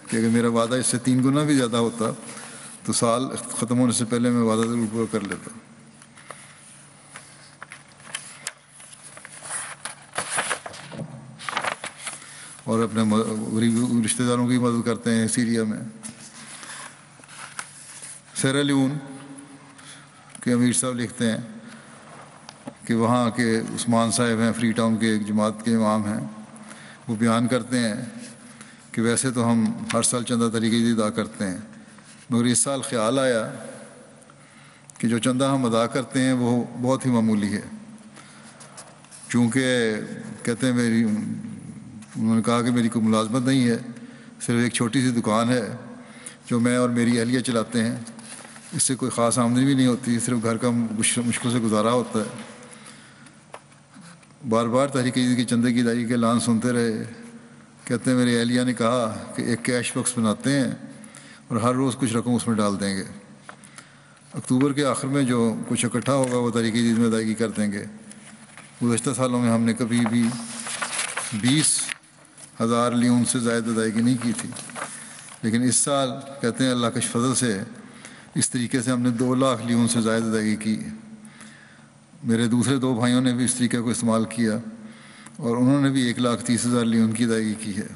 کہ اگر میرا وعدہ اس سے 3 گنا بھی زیادہ ہوتا تو سال ختم ہونے سے پہلے میں وعدہ ضرور پورا کر لیتا. اور اپنے غریب رشتہ داروں کی مدد کرتے ہیں سیریا میں. سیرا لیون کے امیر صاحب لکھتے ہیں کہ وہاں کے عثمان صاحب ہیں، فری ٹاؤن کے ایک جماعت کے امام ہیں. وہ بیان کرتے ہیں کہ ویسے تو ہم ہر سال چندہ طریقے سے ادا کرتے ہیں، مگر اس سال خیال آیا کہ جو چندہ ہم ادا کرتے ہیں وہ بہت ہی معمولی ہے. چونکہ کہتے ہیں انہوں نے کہا کہ میری کوئی ملازمت نہیں ہے، صرف ایک چھوٹی سی دکان ہے جو میں اور میری اہلیہ چلاتے ہیں. اس سے کوئی خاص آمدنی بھی نہیں ہوتی، صرف گھر کا مشکل سے گزارا ہوتا ہے. بار بار تحریک عید کے چندے کی ادائیگی کے اعلان سنتے رہے. کہتے ہیں میری اہلیہ نے کہا کہ ایک کیش باکس بناتے ہیں اور ہر روز کچھ رقم اس میں ڈال دیں گے. اکتوبر کے آخر میں جو کچھ اکٹھا ہوگا وہ تحریک عید میں ادائیگی کر دیں گے. گزشتہ سالوں میں ہم نے کبھی بھی 20,000 لیون سے زائد ادائیگی نہیں کی تھی، لیکن اس سال کہتے ہیں اللہ کے فضل سے اس طریقے سے ہم نے 2 لاکھ لیون سے زائد ادائیگی کی. میرے دوسرے 2 بھائیوں نے بھی اس طریقے کو استعمال کیا اور انہوں نے بھی 1,30,000 لیون کی ادائیگی کی ہے.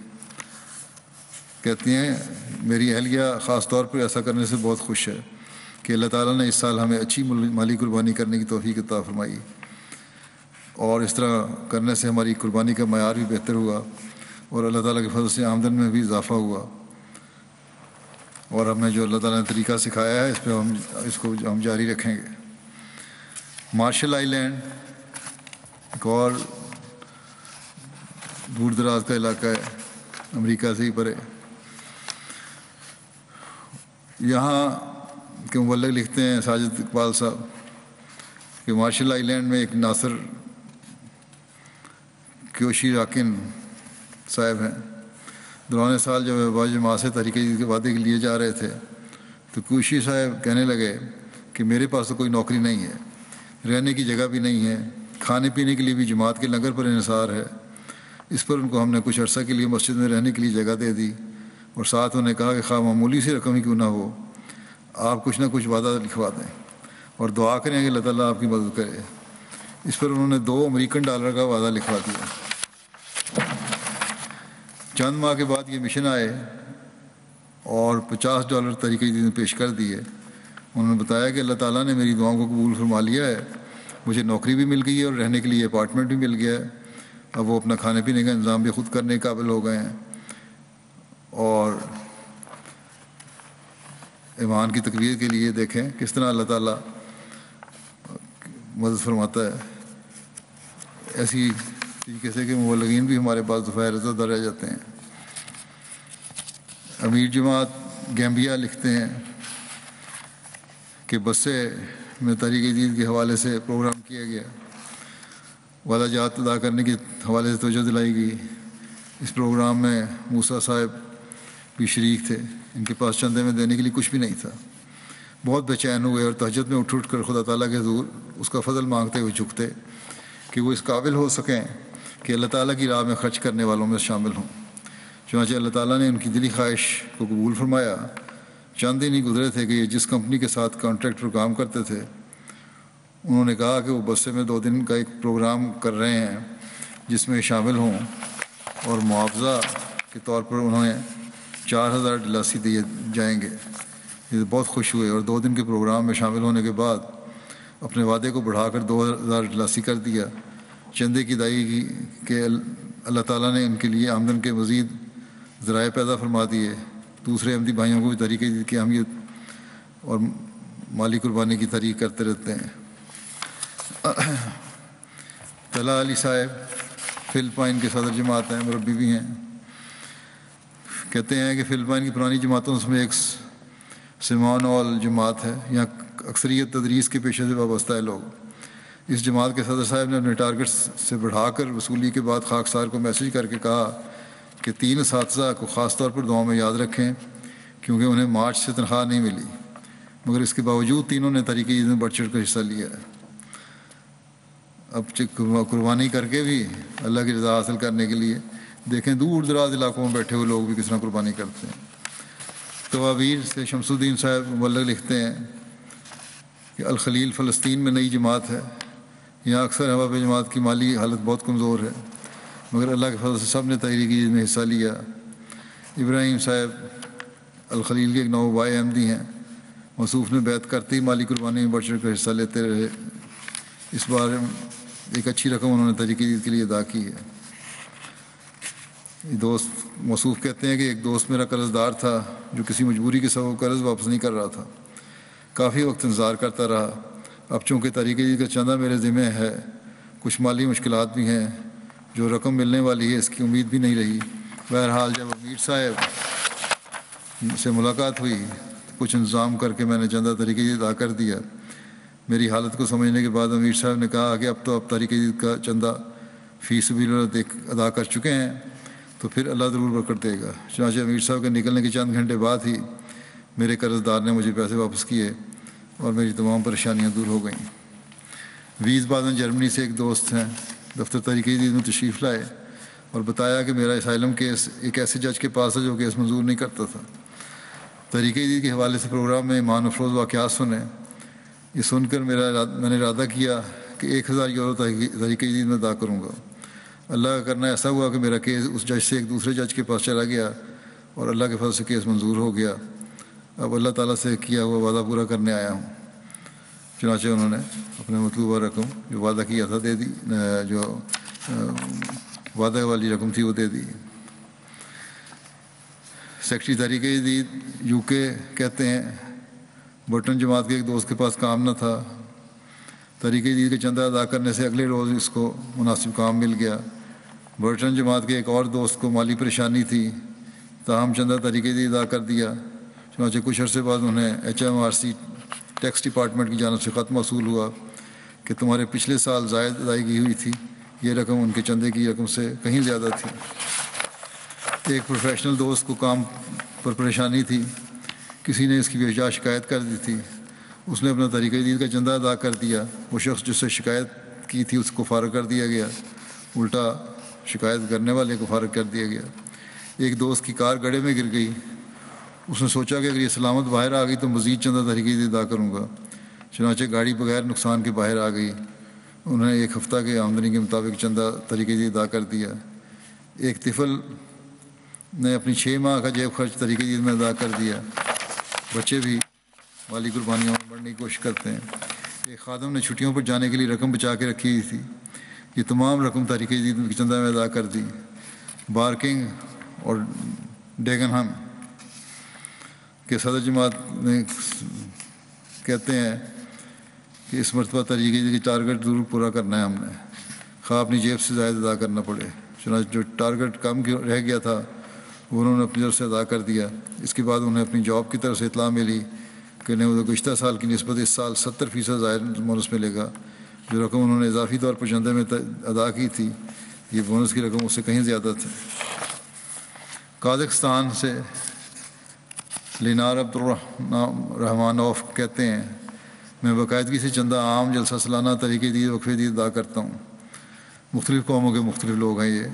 کہتی ہیں میری اہلیہ خاص طور پر ایسا کرنے سے بہت خوش ہے کہ اللہ تعالیٰ نے اس سال ہمیں اچھی مالی قربانی کرنے کی توفیق عطا فرمائی، اور اس طرح کرنے سے ہماری قربانی کا معیار بھی بہتر ہوا اور اللہ تعالیٰ کے فضل سے آمدن میں بھی اضافہ ہوا. اور ہمیں جو اللہ تعالیٰ نے طریقہ سکھایا ہے اس کو ہم جاری رکھیں گے. مارشل آئی لینڈ ایک اور دور دراز کا علاقہ ہے، امریکہ سے ہی پرے. یہاں کے مبلغ لکھتے ہیں ساجد اقبال صاحب کہ مارشل آئی لینڈ میں ایک ناصر کیوشی راکن صاحب ہیں. دوران سال جب ابا جماعت سے تحریک عید کے وعدے کے لیے جا رہے تھے تو کوشی صاحب کہنے لگے کہ میرے پاس تو کوئی نوکری نہیں ہے، رہنے کی جگہ بھی نہیں ہے، کھانے پینے کے لیے بھی جماعت کے لنگر پر انحصار ہے. اس پر ان کو ہم نے کچھ عرصہ کے لیے مسجد میں رہنے کے لیے جگہ دے دی اور ساتھ انہوں نے کہا کہ خواہ معمولی سی رقم ہی کیوں نہ ہو آپ کچھ نہ کچھ وعدہ لکھوا دیں اور دعا کریں کہ اللہ تعالیٰ آپ کی مدد کرے. اس پر انہوں نے $2 امریکن کا وعدہ لکھوا دیا۔ چند ماہ کے بعد یہ مشن آئے اور $50 طریقہ جدید میں پیش کر دیے۔ انہوں نے بتایا کہ اللہ تعالیٰ نے میری دعاؤں کو قبول فرما لیا ہے، مجھے نوکری بھی مل گئی ہے اور رہنے کے لیے اپارٹمنٹ بھی مل گیا ہے، اب وہ اپنا کھانے پینے کا انتظام بھی خود کرنے کے قابل ہو گئے ہیں، اور ایمان کی تقویت کے لیے دیکھیں کس طرح اللہ تعالیٰ مدد فرماتا ہے۔ ایسی طریقے سے کہ مبلغین بھی ہمارے پاس دفعہ رضا رہ جاتے ہیں۔ امیر جماعت گیمبیا لکھتے ہیں کہ بسے میں تحریک جدید کے حوالے سے پروگرام کیا گیا، وعدہ جات ادا کرنے کے حوالے سے توجہ دلائی گئی۔ اس پروگرام میں موسیٰ صاحب بھی شریک تھے، ان کے پاس چندے میں دینے کے لیے کچھ بھی نہیں تھا۔ بہت بے چین ہوئے اور تہجد میں اٹھ کر خدا تعالیٰ کے حضور اس کا فضل مانگتے ہوئے جھکتے کہ وہ اس قابل ہو سکیں کہ اللہ تعالیٰ کی راہ میں خرچ کرنے والوں میں شامل ہوں۔ چنانچہ اللہ تعالیٰ نے ان کی دلی خواہش کو قبول فرمایا۔ چند دن ہی گزرے تھے کہ یہ جس کمپنی کے ساتھ کانٹریکٹ پر کام کرتے تھے، انہوں نے کہا کہ وہ بسے میں 2 دن کا ایک پروگرام کر رہے ہیں جس میں شامل ہوں، اور معاوضہ کے طور پر انہیں $4000 دیے جائیں گے۔ یہ بہت خوش ہوئے اور 2 دن کے پروگرام میں شامل ہونے کے بعد اپنے وعدے کو بڑھا کر $2000 کر دیا۔ چندے کی ادائیگی کی کہ اللہ تعالیٰ نے ان کے لیے آمدن کے مزید ذرائع پیدا فرما دیے۔ دوسرے احمدی بھائیوں کو بھی تحریک جدید کی اہمیت اور مالی قربانی کی تحریک کرتے رہتے ہیں۔ طلحہ علی صاحب فلپائن کے صدر جماعت ہیں، مربی بھی ہیں، کہتے ہیں کہ فلپائن کی پرانی جماعتوں میں ایک سیمانول جماعت ہے، یہاں اکثریت تدریس کے پیشے سے وابستہ ہے لوگ۔ اس جماعت کے صدر صاحب نے اپنے ٹارگٹ سے بڑھا کر وصولی کے بعد خاکسار کو میسج کر کے کہا کہ 3 اساتذہ کو خاص طور پر دعاؤں میں یاد رکھیں کیونکہ انہیں مارچ سے تنخواہ نہیں ملی، مگر اس کے باوجود تینوں نے تحریک جدید میں بڑھ چڑھ کر حصہ لیا ہے۔ اب قربانی کر کے بھی اللہ کی رضا حاصل کرنے کے لیے دیکھیں دور دراز علاقوں میں بیٹھے ہوئے لوگ بھی کس طرح قربانی کرتے ہیں۔ توابیر سے شمس الدین صاحب مبلغ لکھتے ہیں کہ الخلیل فلسطین میں نئی جماعت ہے، یہاں اکثر احباب جماعت کی مالی حالت بہت کمزور ہے، مگر اللہ کے فضل سے سب نے تحریک جدید میں حصہ لیا۔ ابراہیم صاحب الخلیل کے ایک نوبائے احمدی ہیں، موصوف نے بیعت کرتے ہی مالی قربانی میں بڑھ چڑھ کر حصہ لیتے رہے۔ اس بار ایک اچھی رقم انہوں نے تحریک جدید کے لیے ادا کی ہے۔ دوست موصوف کہتے ہیں کہ ایک دوست میرا قرض دار تھا جو کسی مجبوری کے سبب قرض واپس نہیں کر رہا تھا، کافی وقت انتظار کرتا رہا۔ اب چونکہ تحریک جدید کا چندہ میرے ذمہ ہے، کچھ مالی مشکلات بھی ہیں، جو رقم ملنے والی ہے اس کی امید بھی نہیں رہی۔ بہرحال جب امیر صاحب سے ملاقات ہوئی تو کچھ انتظام کر کے میں نے چندہ تحریک جدید ادا کر دیا۔ میری حالت کو سمجھنے کے بعد امیر صاحب نے کہا کہ اب تو آپ تحریک جدید کا چندہ فی سبیل اللہ ادا کر چکے ہیں تو پھر اللہ ضرور برکت دے گا۔ چنانچہ امیر صاحب کے نکلنے کے چند گھنٹے بعد ہی میرے قرض دار نے مجھے پیسے واپس کیے اور میری تمام پریشانیاں دور ہو گئیں۔ ویز بادن جرمنی سے ایک دوست ہیں، دفتر تحریک جدید میں تشریف لائے اور بتایا کہ میرا اسائلم کیس ایک ایسے جج کے پاس ہے جو کیس منظور نہیں کرتا تھا۔ تحریک جدید کے حوالے سے پروگرام میں ایمان افروز واقعات سنے۔ یہ سن کر میں نے ارادہ کیا کہ €1000 تحریک جدید میں ادا کروں گا۔ اللہ کا کرنا ایسا ہوا کہ میرا کیس اس جج سے ایک دوسرے جج کے پاس چلا گیا اور اللہ کے فضل سے کیس منظور ہو گیا۔ اب اللہ تعالیٰ سے کیا ہوا وعدہ پورا کرنے آیا ہوں۔ چنانچہ انہوں نے اپنے مطلوبہ رقم جو وعدہ کیا تھا دے دی، جو وعدہ والی رقم تھی وہ دے دی۔ سیکٹری تحریک جدید UK کہتے ہیں برٹن جماعت کے ایک دوست کے پاس کام نہ تھا، تحریک جدید کے چندہ ادا کرنے سے اگلے روز اس کو مناسب کام مل گیا۔ برٹن جماعت کے ایک اور دوست کو مالی پریشانی تھی، تاہم چندہ تحریک جدید ادا کر دیا۔ چنانچہ کچھ عرصے بعد انہیں HMRC ٹیکس ڈپارٹمنٹ کی جانب سے خط موصول ہوا کہ تمہارے پچھلے سال زائد ادائیگی ہوئی تھی، یہ رقم ان کے چندے کی رقم سے کہیں زیادہ تھی۔ ایک پروفیشنل دوست کو کام پر پریشانی تھی، کسی نے اس کی بے جا شکایت کر دی تھی، اس نے اپنا تحریک جدید کا چندہ ادا کر دیا۔ وہ شخص جس سے شکایت کی تھی اس کو فارغ کر دیا گیا، الٹا شکایت کرنے والے کو فارغ کر دیا گیا۔ ایک دوست کی کار گڑھے میں گر گئی، اس نے سوچا کہ اگر یہ سلامت باہر آ گئی تو مزید چندہ تحریک جدید ادا کروں گا۔ چنانچہ گاڑی بغیر نقصان کے باہر آ گئی۔ انہوں نے ایک ہفتہ کے آمدنی کے مطابق چندہ طریقے سے ادا کر دیا۔ ایک طفل نے اپنی 6 ماہ کا جیب خرچ طریقے عید میں ادا کر دیا۔ بچے بھی مالی قربانیوں میں بڑھنے کی کوشش کرتے ہیں۔ ایک خادم نے چھٹیوں پر جانے کے لیے رقم بچا کے رکھی ہوئی تھی، یہ تمام رقم طریقے عید کے چندہ میں ادا کر دی۔ بارکنگ اور ڈیگنہم کے صدر جماعت نے کہتے ہیں کہ اس مرتبہ طریقے عید کی ٹارگٹ ضرور پورا کرنا ہے ہم نے، خواہ اپنی جیب سے زائد ادا کرنا پڑے۔ چنانچہ جو ٹارگٹ کم رہ گیا تھا وہ انہوں نے اپنی طرف سے ادا کر دیا۔ اس کے بعد انہیں اپنی جاب کی طرف سے اطلاع ملی کہ انہیں گزشتہ سال کی نسبت اس سال 70% زائد بونس ملے گا۔ جو رقم انہوں نے اضافی طور پر چندے میں ادا کی تھی، یہ بونس کی رقم اس سے کہیں زیادہ تھی۔ قازقستان سے لینار عبدالرحمانوف کہتے ہیں، میں باقاعدگی سے چندہ عام جلسہ سالانہ طریقے عید وقفے عید ادا کرتا ہوں۔ مختلف قوموں کے مختلف لوگ ہیں یہ،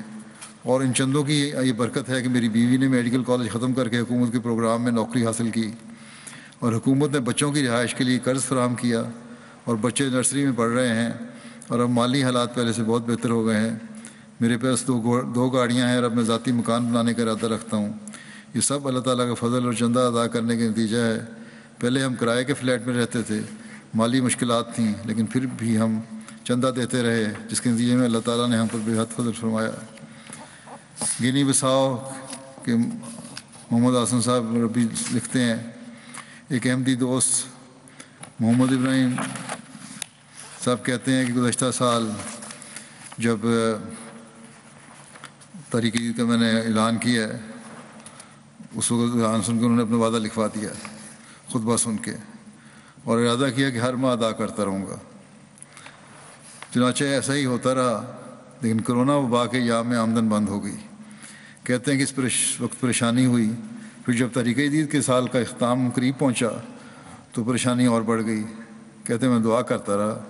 اور ان چندوں کی یہ برکت ہے کہ میری بیوی نے میڈیکل کالج ختم کر کے حکومت کے پروگرام میں نوکری حاصل کی، اور حکومت نے بچوں کی رہائش کے لیے قرض فراہم کیا، اور بچے نرسری میں پڑھ رہے ہیں، اور اب مالی حالات پہلے سے بہت بہتر ہو گئے ہیں۔ میرے پاس دو گاڑیاں ہیں، اور اب میں ذاتی مکان بنانے کا ارادہ رکھتا ہوں۔ یہ سب اللہ تعالیٰ کا فضل اور چندہ ادا کرنے کے نتیجہ ہے۔ پہلے ہم کرائے کے فلیٹ میں رہتے تھے، مالی مشکلات تھیں، لیکن پھر بھی ہم چندہ دیتے رہے، جس کے نتیجے میں اللہ تعالیٰ نے ہم پر بے حد فضل فرمایا۔ گینی بساؤ کے محمد حسن صاحب ربی لکھتے ہیں، ایک احمدی دوست محمد ابراہیم صاحب کہتے ہیں کہ گزشتہ سال جب طریقے عید کا میں نے اعلان کیا ہے، اس وقت اعلان سن کے انہوں نے اپنا وعدہ لکھوا دیا خطبہ سن کے، اور ارادہ کیا کہ ہر ماہ ادا کرتا رہوں گا۔ چنانچہ ایسا ہی ہوتا رہا، لیکن کرونا وبا کے ایام میں آمدن بند ہو گئی۔ کہتے ہیں کہ اس وقت پریشانی ہوئی، پھر جب طریقہ عید کے سال کا اختتام قریب پہنچا تو پریشانی اور بڑھ گئی۔ کہتے ہیں میں دعا کرتا رہا۔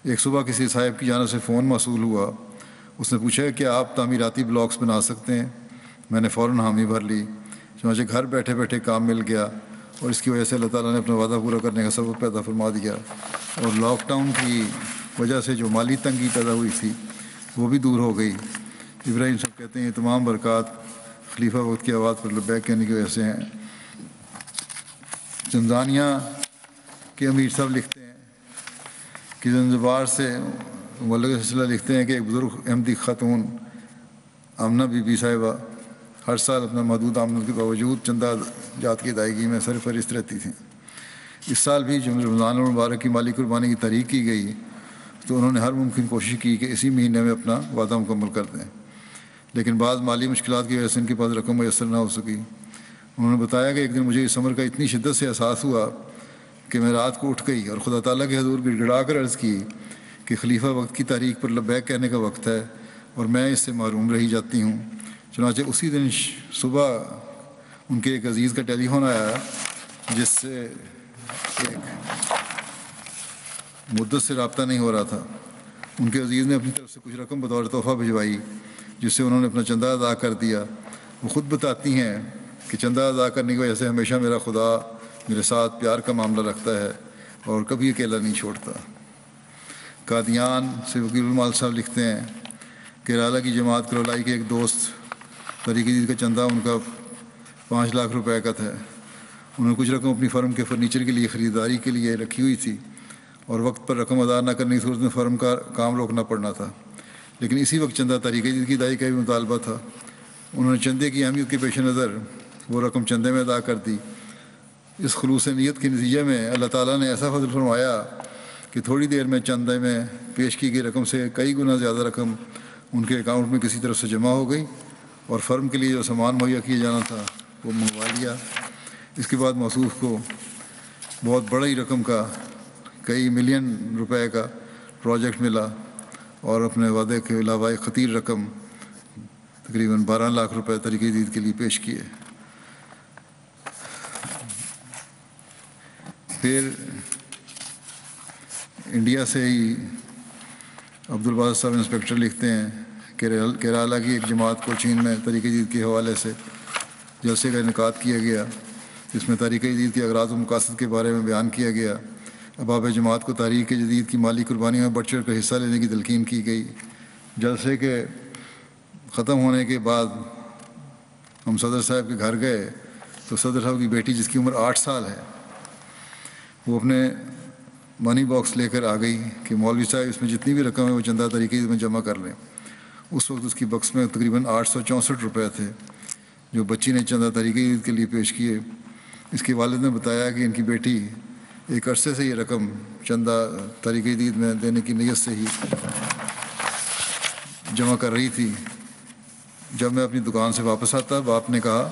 ایک صبح کسی صاحب کی جانب سے فون موصول ہوا، اس نے پوچھا کہ آپ تعمیراتی بلاکس بنا سکتے ہیں؟ میں نے فوراً حامی بھر لی۔ چنانچہ گھر بیٹھے بیٹھے کام مل گیا، اور اس کی وجہ سے اللہ تعالیٰ نے اپنا وعدہ پورا کرنے کا سبب پیدا فرما دیا، اور لاک ڈاؤن کی وجہ سے جو مالی تنگی پیدا ہوئی تھی وہ بھی دور ہو گئی۔ ابراہیم صاحب کہتے ہیں یہ تمام برکات خلیفہ وقت کی آواز پر لبیک کہنے کی وجہ سے ہیں۔ تنزانیہ کے امیر صاحب لکھتے ہیں کہ زنزبار سے مولد سلسلہ لکھتے ہیں کہ ایک بزرگ احمدی خاتون آمنہ بی بی صاحبہ ہر سال اپنا محدود آمدن کے باوجود چندہ جات کی ادائیگی میں سرفہرست رہتی تھیں۔ اس سال بھی جب رمضان المبارک کی مالی قربانی کی تحریک کی گئی تو انہوں نے ہر ممکن کوشش کی کہ اسی مہینے میں اپنا وعدہ مکمل کر دیں، لیکن بعض مالی مشکلات کی وجہ سے ان کے پاس رقم میسر نہ ہو سکی۔ انہوں نے بتایا کہ ایک دن مجھے اس امر کا اتنی شدت سے احساس ہوا کہ میں رات کو اٹھ گئی اور خدا تعالیٰ کے حضور گڑ گڑا کر عرض کی کہ خلیفہ وقت کی تحریک پر لبیک کہنے کا وقت ہے، اور میں اس سے محروم رہی جاتی ہوں۔ چنانچہ اسی دن صبح ان کے ایک عزیز کا ٹیلی فون آیا، جس سے ایک مدت سے رابطہ نہیں ہو رہا تھا۔ ان کے عزیز نے اپنی طرف سے کچھ رقم بطور تحفہ بھجوائی، جس سے انہوں نے اپنا چندہ ادا کر دیا۔ وہ خود بتاتی ہیں کہ چندہ ادا کرنے کی وجہ سے ہمیشہ میرا خدا میرے ساتھ پیار کا معاملہ رکھتا ہے اور کبھی اکیلا نہیں چھوڑتا۔ قادیان سے وکیل المال صاحب لکھتے ہیں، کیرالہ کی جماعت کرولائی کے ایک دوست طریقہ عید کا چندہ ان کا 5 لاکھ روپے کا تھا۔ انہوں نے کچھ رقم اپنی فرم کے فرنیچر کے لیے خریداری کے لیے رکھی ہوئی تھی، اور وقت پر رقم ادا نہ کرنے کی صورت میں فرم کا کام روکنا پڑنا تھا، لیکن اسی وقت چندہ طریقہ عید کی ادائیگی کا بھی مطالبہ تھا۔ انہوں نے چندے کی اہمیت کے پیش نظر وہ رقم چندے میں ادا کر دی۔ اس خلوص نیت کے نتیجے میں اللہ تعالیٰ نے ایسا فضل فرمایا کہ تھوڑی دیر میں چندے میں پیش کی گئی رقم سے کئی گنا زیادہ رقم ان کے اکاؤنٹ میں کسی طرف سے جمع ہو گئی، اور فرم کے لیے جو سامان مہیا کیا جانا تھا وہ منگوا لیا۔ اس کے بعد موصوف کو بہت بڑی رقم کا کئی ملین روپے کا پروجیکٹ ملا، اور اپنے وعدے کے علاوہ ایک خطیر رقم تقریباً 12 لاکھ روپے طریقہ عید کے لیے پیش کیے۔ پھر انڈیا سے ہی عبدالباسط صاحب انسپیکٹر لکھتے ہیں کہ کیرالہ کی ایک جماعت کو چین میں طریقہ عید کے حوالے سے جلسے کا انعقاد کیا گیا، جس میں طریقہ عید کے اغراض و مقاصد کے بارے میں بیان کیا گیا۔ احباب جماعت کو تحریک جدید کی مالی قربانیوں میں بڑھ چڑھ کر حصہ لینے کی تلقین کی گئی۔ جلسے کے ختم ہونے کے بعد ہم صدر صاحب کے گھر گئے تو صدر صاحب کی بیٹی جس کی عمر 8 سال ہے وہ اپنے منی باکس لے کر آ گئی کہ مولوی صاحب اس میں جتنی بھی رقم ہے وہ چندہ طریقے میں جمع کر لیں۔ اس وقت اس کی بکس میں تقریباً 864 روپے تھے جو بچی نے چندہ طریقے کے لیے پیش کیے۔ اس کے والد نے بتایا کہ ان کی بیٹی ایک عرصے سے یہ رقم چندہ طریقہ جدید میں دینے کی نیت سے ہی جمع کر رہی تھی۔ جب میں اپنی دکان سے واپس آتا باپ نے کہا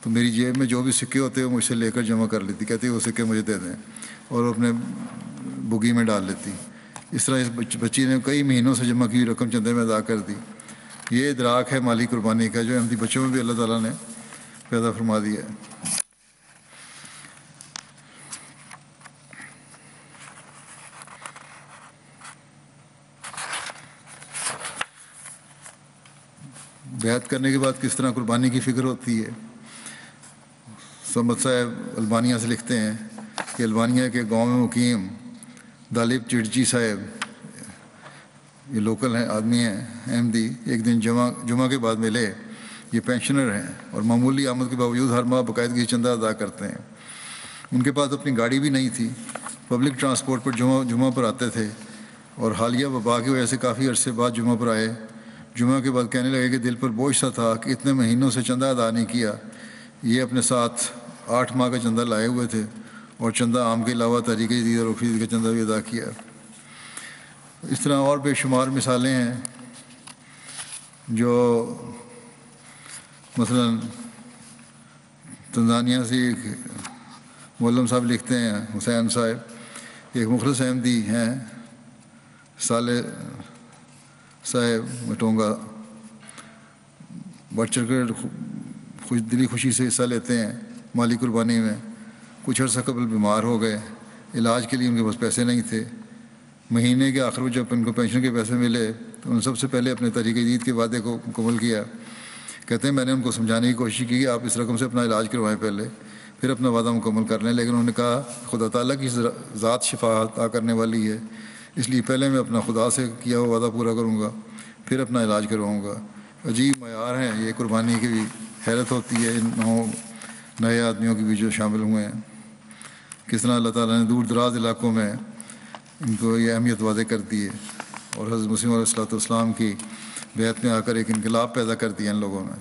تو میری جیب میں جو بھی سکے ہوتے وہ مجھ سے لے کر جمع کر لیتی، کہتی وہ سکے مجھے دے دیں اور اپنے بگی میں ڈال لیتی۔ اس طرح اس بچی نے کئی مہینوں سے جمع کی ہوئی رقم چندے میں ادا کر دی۔ یہ ادراک ہے مالی قربانی کا جو احمدی بچوں میں بھی اللہ تعالیٰ نے پیدا فرما دیا ہے۔ بیعت کرنے کے بعد کس طرح قربانی کی فکر ہوتی ہے۔ سمت صاحب البانیہ سے لکھتے ہیں کہ البانیہ کے گاؤں میں مقیم دالیپ چڑچی صاحب، یہ لوکل ہیں آدمی ہیں احمدی، ایک دن جمعہ کے بعد ملے۔ یہ پینشنر ہیں اور معمولی آمد کے باوجود ہر ماہ باقاعدگی چندہ ادا کرتے ہیں۔ ان کے پاس اپنی گاڑی بھی نہیں تھی، پبلک ٹرانسپورٹ پر جمعہ پر آتے تھے اور حالیہ وبا کی وجہ سے کافی عرصے بعد جمعہ پر آئے۔ جمعہ کے بعد کہنے لگے کہ دل پر بوجھ سا تھا کہ اتنے مہینوں سے چندہ ادا نہیں کیا۔ یہ اپنے ساتھ 8 ماہ کا چندہ لائے ہوئے تھے اور چندہ عام کے علاوہ تحریک جدید اور رفیع کا چندہ بھی ادا کیا۔ اس طرح اور بے شمار مثالیں ہیں جو مثلا تنزانیہ سے ایک مولم صاحب لکھتے ہیں، حسین صاحب ایک مخلص احمدی ہیں، صالح صاحب مٹونگا، بڑھ چڑھ کر دلی خوشی سے حصہ لیتے ہیں مالی قربانی میں۔ کچھ عرصہ قبل بیمار ہو گئے، علاج کے لیے ان کے پاس پیسے نہیں تھے۔ مہینے کے آخر میں جب ان کو پینشن کے پیسے ملے تو انہوں نے سب سے پہلے اپنے طریقہ جدید کے وعدے کو مکمل کیا۔ کہتے ہیں میں نے ان کو سمجھانے کی کوشش کی کہ آپ اس رقم سے اپنا علاج کروائیں پہلے، پھر اپنا وعدہ مکمل کر لیں، لیکن انہوں نے کہا خدا تعالیٰ کی ذات شفا عطا کرنے والی ہے، اس لیے پہلے میں اپنا خدا سے کیا ہوا وعدہ پورا کروں گا پھر اپنا علاج کرواؤں گا۔ عجیب معیار ہیں یہ قربانی کی بھی حیرت ہوتی ہے ان نئے آدمیوں کی بھی جو شامل ہوئے ہیں، کس طرح اللہ تعالیٰ نے دور دراز علاقوں میں ان کو یہ اہمیت واضح کر دی ہے اور حضرت مسیم علیہ الصلوۃ والسلام کی بیعت میں آ کر ایک انقلاب پیدا کر دیا ان لوگوں میں۔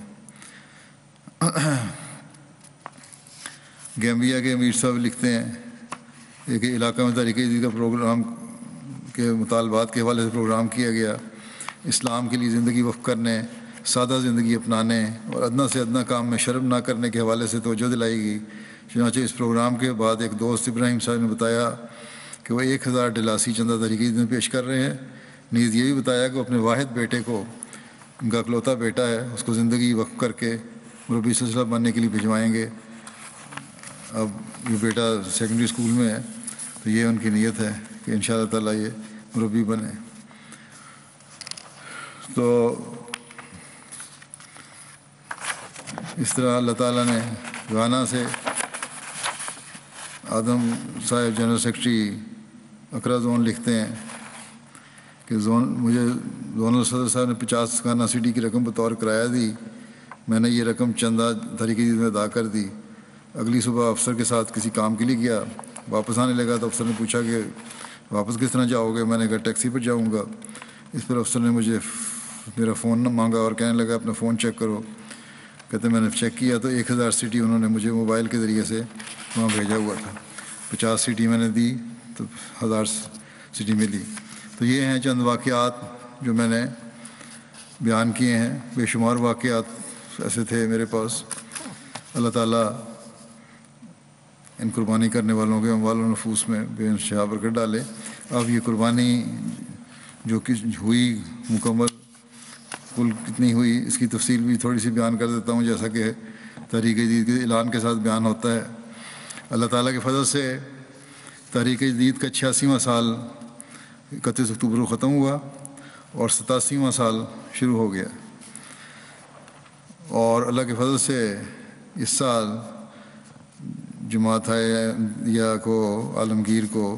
گیمبیا کے امیر صاحب لکھتے ہیں ایک علاقہ میں تحریک جدید کا پروگرام کے مطالبات کے حوالے سے پروگرام کیا گیا۔ اسلام کے لیے زندگی وقف کرنے، سادہ زندگی اپنانے اور ادنا سے ادنا کام میں شرم نہ کرنے کے حوالے سے توجہ دلائی گئی۔ چنانچہ اس پروگرام کے بعد ایک دوست ابراہیم صاحب نے بتایا کہ وہ 1000 ڈلاسی چندہ طریقہ جدید پیش کر رہے ہیں، نیز یہ بھی بتایا کہ وہ اپنے واحد بیٹے کو، ان کا اکلوتا بیٹا ہے، اس کو زندگی وقف کر کے مربی سلسلہ بننے کے لیے بھجوائیں گے۔ اب یہ بیٹا سیکنڈری اسکول میں ہے تو یہ ان کی نیت ہے کہ انشاءاللہ تعالیٰ یہ مربی بنے۔ تو اس طرح اللہ تعالیٰ نے گانا سے آدم صاحب جنرل سیکرٹری اکرا زون لکھتے ہیں کہ مجھے زونل صدر صاحب نے 50 گانا CD کی رقم بطور کرایہ دی۔ میں نے یہ رقم چندہ طریقہ جدید میں ادا کر دی۔ اگلی صبح افسر کے ساتھ کسی کام کے لیے گیا، واپس آنے لگا تو افسر نے پوچھا کہ واپس کس طرح جاؤ گے؟ میں نے کہا ٹیکسی پر جاؤں گا۔ اس پر افسر نے مجھے میرا فون نہ مانگا اور کہنے لگا اپنا فون چیک کرو۔ کہتے میں نے چیک کیا تو 1000 CD انہوں نے مجھے موبائل کے ذریعے سے وہاں بھیجا ہوا تھا۔ 50 CD میں نے دی تو 1000 CD ملی۔ تو یہ ہیں چند واقعات جو میں نے بیان کیے ہیں، بے شمار واقعات ایسے تھے میرے پاس۔ اللہ تعالیٰ ان قربانی کرنے والوں کے اموال و نفوس میں بے انتہا برکت ڈالے۔ اب یہ قربانی جو کہ ہوئی مکمل کل کتنی ہوئی اس کی تفصیل بھی تھوڑی سی بیان کر دیتا ہوں، جیسا کہ تحریک جدید کے اعلان کے ساتھ بیان ہوتا ہے۔ اللہ تعالیٰ کے فضل سے تحریک جدید کا 86واں سال 31 اکتوبر کو ختم ہوا اور 87واں سال شروع ہو گیا، اور اللہ کے فضل سے اس سال جماعت یا کو عالمگیر کو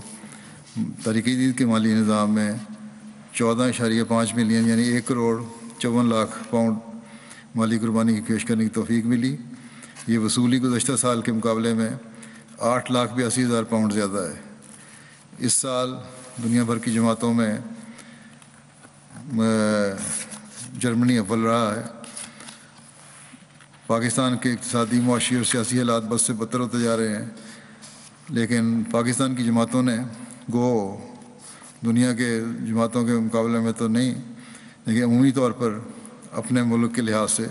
تحریک جدید کے مالی نظام میں 14.5 ملین یعنی 1,54,00,000 پاؤنڈ مالی قربانی کی پیش کرنے کی توفیق ملی۔ یہ وصولی گزشتہ سال کے مقابلے میں 8,82,000 پاؤنڈ زیادہ ہے۔ اس سال دنیا بھر کی جماعتوں میں جرمنی اول رہا ہے۔ پاکستان کے اقتصادی، معاشی اور سیاسی حالات بد سے بدتر ہوتے جا رہے ہیں، لیکن پاکستان کی جماعتوں نے دنیا کے جماعتوں کے مقابلے میں تو نہیں، لیکن عمومی طور پر اپنے ملک کے لحاظ سے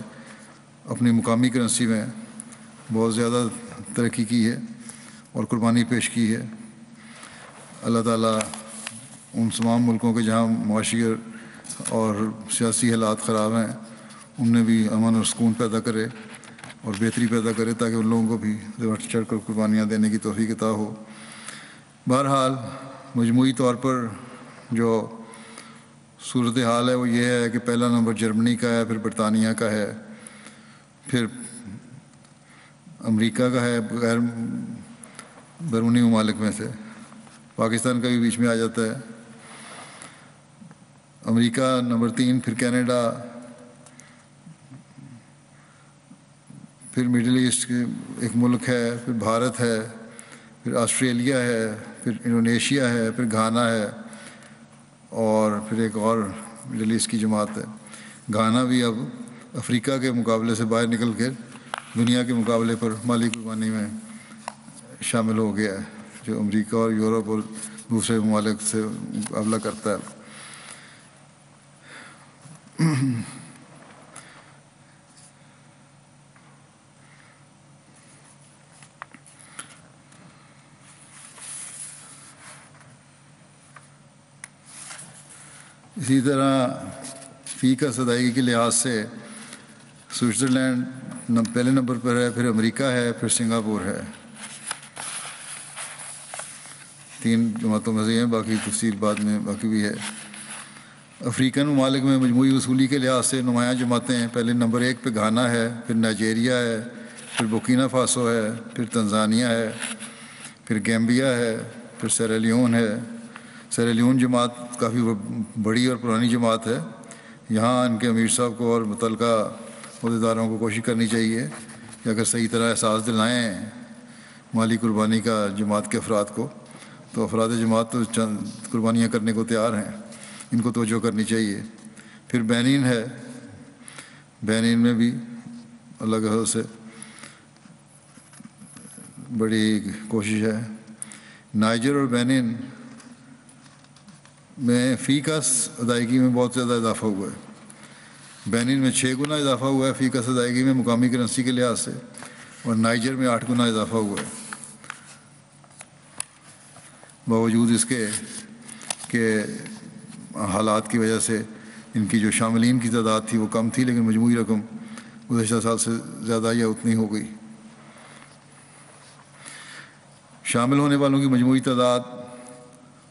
اپنی مقامی کرنسی میں بہت زیادہ ترقی کی ہے اور قربانی پیش کی ہے۔ اللہ تعالیٰ ان تمام ملکوں کے جہاں معاشی اور سیاسی حالات خراب ہیں ان میں بھی امن اور سکون پیدا کرے اور بہتری پیدا کرے، تاکہ ان لوگوں کو بھی بڑھ چڑھ کر قربانیاں دینے کی توفیق عطا ہو۔ بہرحال مجموعی طور پر جو صورتحال ہے وہ یہ ہے کہ پہلا نمبر جرمنی کا ہے، پھر برطانیہ کا ہے، پھر امریکہ کا ہے غیر بیرونی ممالک میں سے، پاکستان کا بھی بیچ میں آ جاتا ہے۔ امریکہ نمبر 3، پھر کینیڈا، پھر مڈل ایسٹ کے ایک ملک ہے، پھر بھارت ہے، پھر آسٹریلیا ہے، پھر انڈونیشیا ہے، پھر گھانا ہے، اور پھر ایک اور مڈل ایسٹ کی جماعت ہے۔ گھانا بھی اب افریقہ کے مقابلے سے باہر نکل کے دنیا کے مقابلے پر مالی قربانی میں شامل ہو گیا ہے، جو امریکہ اور یورپ اور دوسرے ممالک سے مقابلہ کرتا ہے۔ اسی طرح فی کا ادائیگی کے لحاظ سے سوئٹزرلینڈ پہلے نمبر پر ہے، پھر امریکہ ہے، پھر سنگاپور ہے۔ 3 جماعتوں میں سے ہیں، باقی تفصیل بعد میں باقی بھی ہے۔ افریقن ممالک میں مجموعی وصولی کے لحاظ سے نمایاں جماعتیں ہیں۔ پہلے نمبر 1 پہ گھانا ہے، پھر نائجیریا ہے، پھر بورکینا فاسو ہے، پھر تنزانیہ ہے، پھر گیمبیا ہے، پھر سیرالیون ہے۔ سیرالیون جماعت کافی بڑی اور پرانی جماعت ہے۔ یہاں ان کے امیر صاحب کو اور متعلقہ عہدیداروں کو کوشش کرنی چاہیے کہ اگر صحیح طرح احساس دلائیں مالی قربانی کا جماعت کے افراد کو، تو افراد جماعت تو چند قربانیاں کرنے کو تیار ہیں، ان کو توجہ کرنی چاہیے۔ پھر بینین ہے، بینین میں بھی اللہ کے فضل سے بڑی کوشش ہے۔ نائجر اور بینین میں فی کا ادائیگی میں بہت زیادہ اضافہ ہوا ہے۔ بینین میں 6 گنا اضافہ ہوا ہے فی کا ادائیگی میں مقامی کرنسی کے لحاظ سے، اور نائجر میں 8 گنا اضافہ ہوا ہے، باوجود اس کے کہ حالات کی وجہ سے ان کی جو شاملین کی تعداد تھی وہ کم تھی، لیکن مجموعی رقم گزشتہ سال سے زیادہ یا اتنی ہو گئی۔ شامل ہونے والوں کی مجموعی تعداد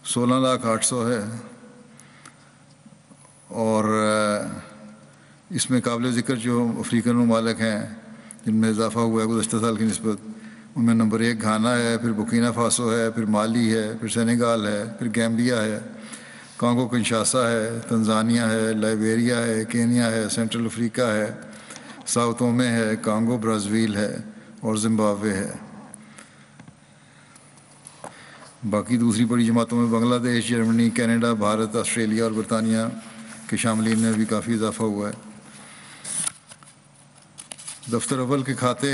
16,800,000 ہے، اور اس میں قابل ذکر جو افریقن ممالک ہیں جن میں اضافہ ہوا ہے گزشتہ سال کی نسبت، ان میں نمبر 1 گھانا ہے، پھر بورکینا فاسو ہے، پھر مالی ہے، پھر سینیگال ہے، پھر گیمبیا ہے، کانگو کنشاسا ہے، تنزانیہ ہے، لائبیریا ہے، کینیا ہے، سینٹرل افریقہ ہے، ساؤتھ اومے ہے، کانگو برازیل ہے، اور زمبابوے ہے۔ باقی دوسری بڑی جماعتوں میں بنگلہ دیش، جرمنی، کینیڈا، بھارت، آسٹریلیا اور برطانیہ کے شاملین میں بھی کافی اضافہ ہوا ہے۔ دفتر اول کے کھاتے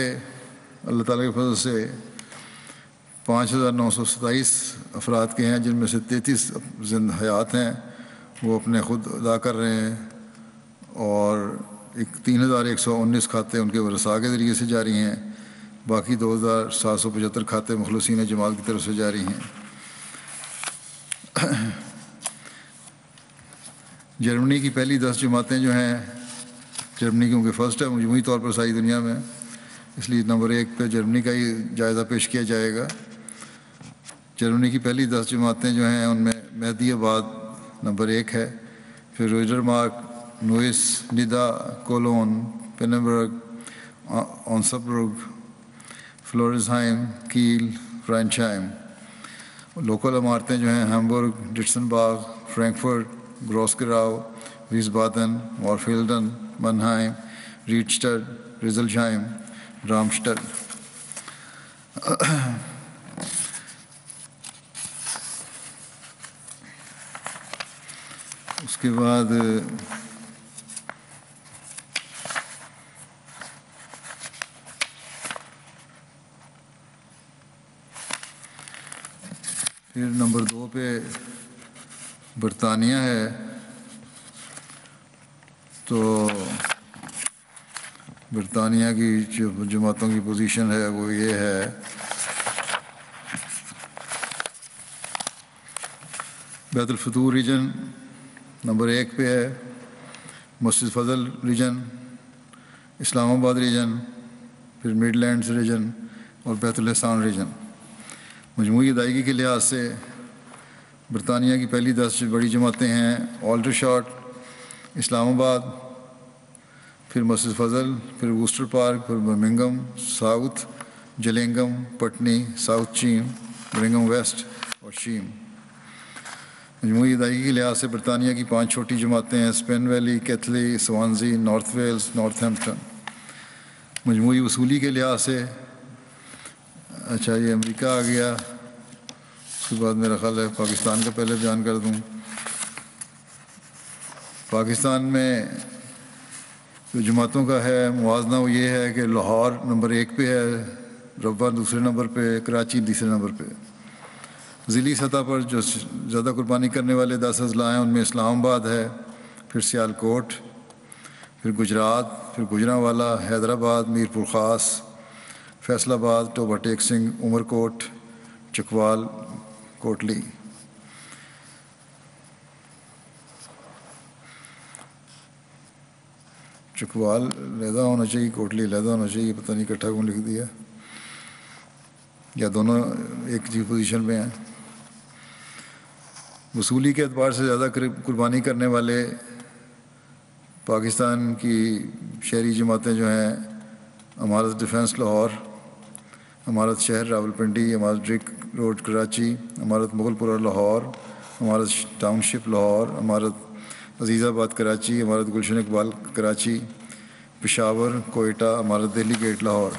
اللہ تعالیٰ کے فضل سے 5,927 افراد کے ہیں، جن میں سے 33 زندہ حیات ہیں، وہ اپنے خود ادا کر رہے ہیں، اور 3,119 کھاتے ان کے ورثاء کے ذریعے سے جاری ہیں۔ باقی 2,775 کھاتے مخلصین جماعت کی طرف سے جاری ہیں۔ جرمنی کی پہلی 10 جماعتیں جو ہیں، جرمنی کیونکہ فرسٹ ہے مجموعی طور پر ساری دنیا میں، اس لیے نمبر 1 پہ جرمنی کا ہی جائزہ پیش کیا جائے گا۔ جرمنی کی پہلی 10 جماعتیں جو ہیں ان میں مہدی آباد نمبر 1 ہے، پھر روجر مارک، نوئس، نیدا، کولون، پیننبرگ، آنسبرگ، فلورزہائم، کیل، فرائنشائم، لوکل عمارتیں جو ہیں ہیمبرگ، ڈٹسن باغ، فرینکفرٹ، گروسگراؤ، ویسبادن، مورفیلڈن، منہائم، ریڈسٹڈ، ریزلشائم، رامسٹڈ۔ اس کے بعد پھر نمبر 2 پہ برطانیہ ہے، تو برطانیہ کی جو جماعتوں کی پوزیشن ہے وہ یہ ہے بیت الفتور ریجن نمبر 1 پہ ہے، مسجد فضل ریجن، اسلام آباد ریجن، پھر مڈ لینڈز ریجن اور بیت الحسان ریجن۔ مجموعی ادائیگی کے لحاظ سے برطانیہ کی پہلی 10 بڑی جماعتیں ہیں آلڈرشاٹ، اسلام آباد، پھر مسجد فضل، پھر ووسٹر پارک، پھر Birmingham South, Gillingham, Putney, South Cheam, Birmingham West اور شیم۔ مجموعی ادائیگی کے لحاظ سے برطانیہ کی 5 چھوٹی جماعتیں ہیں Spen Valley, Keighley, Swansea, North Wales, Northampton. مجموعی وصولی کے لحاظ سے اچھا یہ امریکہ آ گیا، اس کے بعد میرا خیال ہے پاکستان کا پہلے بیان کر دوں۔ پاکستان میں جو جماعتوں کا ہے موازنہ وہ یہ ہے کہ لاہور نمبر 1 پہ ہے، ربوہ دوسرے نمبر پہ، کراچی تیسرے نمبر پہ۔ ضلعی سطح پر جو زیادہ قربانی کرنے والے 10 اضلاع ہیں ان میں اسلام آباد ہے، پھر سیالکوٹ، پھر گجرات، پھر گوجرانوالا، حیدرآباد، میر پور خاص، فیصل آباد، ٹوبہ ٹیک سنگھ، عمر کوٹ، چکوال، کوٹلی۔ چکوال علیحدہ ہونا چاہیے، کوٹلی علیحدہ ہونا چاہیے، پتہ نہیں اکٹھا کیوں لکھ دیا، یا دونوں ایک جی پوزیشن میں ہیں۔ وصولی کے اعتبار سے زیادہ قربانی کرنے والے پاکستان کی شہری جماعتیں جو ہیں امارت ڈیفنس لاہور، امارت شہر راولپنڈی، امارت ڈرک روڈ کراچی، امارت مغل پورہ لاہور، امارت ٹاؤن شپ لاہور، امارت عزیز آباد کراچی، امارت گلشن اقبال کراچی، پشاور، کوئٹہ، امارت دہلی گیٹ لاہور۔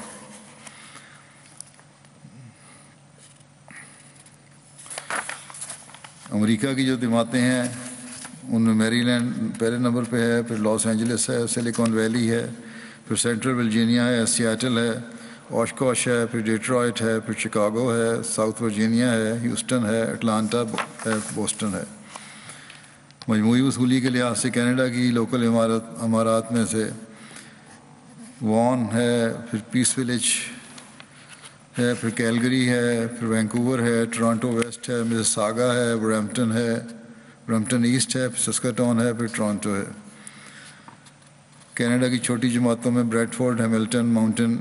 امریکہ کی جو جماعتیں ہیں ان میں میری لینڈ پہلے نمبر پہ ہے، پھر لاس اینجلس ہے، سلیکون ویلی ہے، پھر سینٹرل ورجینیا ہے، سیاٹل ہے، اوشکوش ہے، پھر ڈیٹرائٹ ہے، پھر شکاگو ہے، ساؤتھ ورجینیا ہے، ہیوسٹن ہے، اٹلانٹا ہے، بوسٹن ہے۔ مجموعی وصولی کے لحاظ سے کینیڈا کی لوکل امارات میں سے وان ہے، پھر پیس ولیج ہے، پھر کیلگری ہے، پھر وینکوور ہے، ٹورانٹو ویسٹ ہے، مسیساگا ہے، برمپٹن ہے، برمپٹن ایسٹ ہے، پھر سسکاٹون ہے، پھر ٹورانٹو ہے۔ کینیڈا کی چھوٹی جماعتوں میں Bradford, Hamilton, Mountain,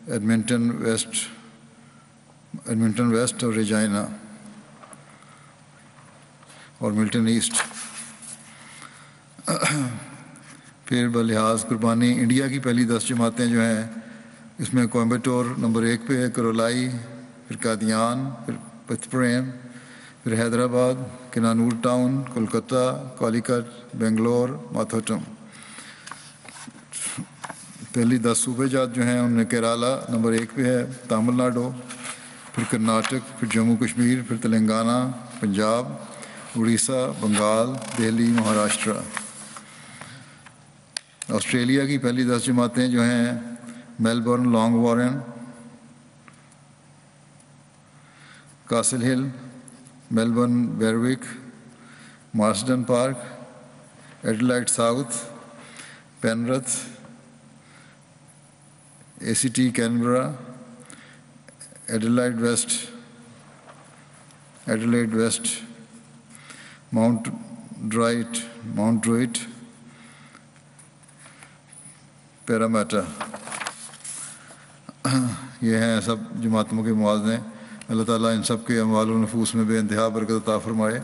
Edmonton West اور ریجائنا اور ملٹن ایسٹ۔ پھر بلحاظ قربانی انڈیا کی پہلی 10 جماعتیں جو ہیں اس میں کوئمبٹور نمبر 1 پہ ہے، کرولائی، پھر قادیان، پھر پتھپریم، پھر حیدرآباد، کنانور ٹاؤن، کولکتہ، کالیکٹ، بنگلور، ماتھوٹم۔ پہلی 10 صوبے جات جو ہیں ان میں کیرالا نمبر 1 پہ ہے، تامل ناڈو، پھر کرناٹک، پھر جموں کشمیر، پھر تلنگانہ، پنجاب، اڑیسہ، بنگال، دہلی، مہاراشٹرا۔ آسٹریلیا کی پہلی 10 جماعتیں جو ہیں Melbourne, Langwarrin, Castle Hill, Melbourne Berwick, Marsden Park, Adelaide South, Penrith, A C T Canberra, Adelaide West, Mount Druitt, Parramatta. یہ ہیں سب جماعتوں کے موازنے۔ اللہ تعالیٰ ان سب کے اموال و نفوس میں بے انتہا برکت عطا فرمائے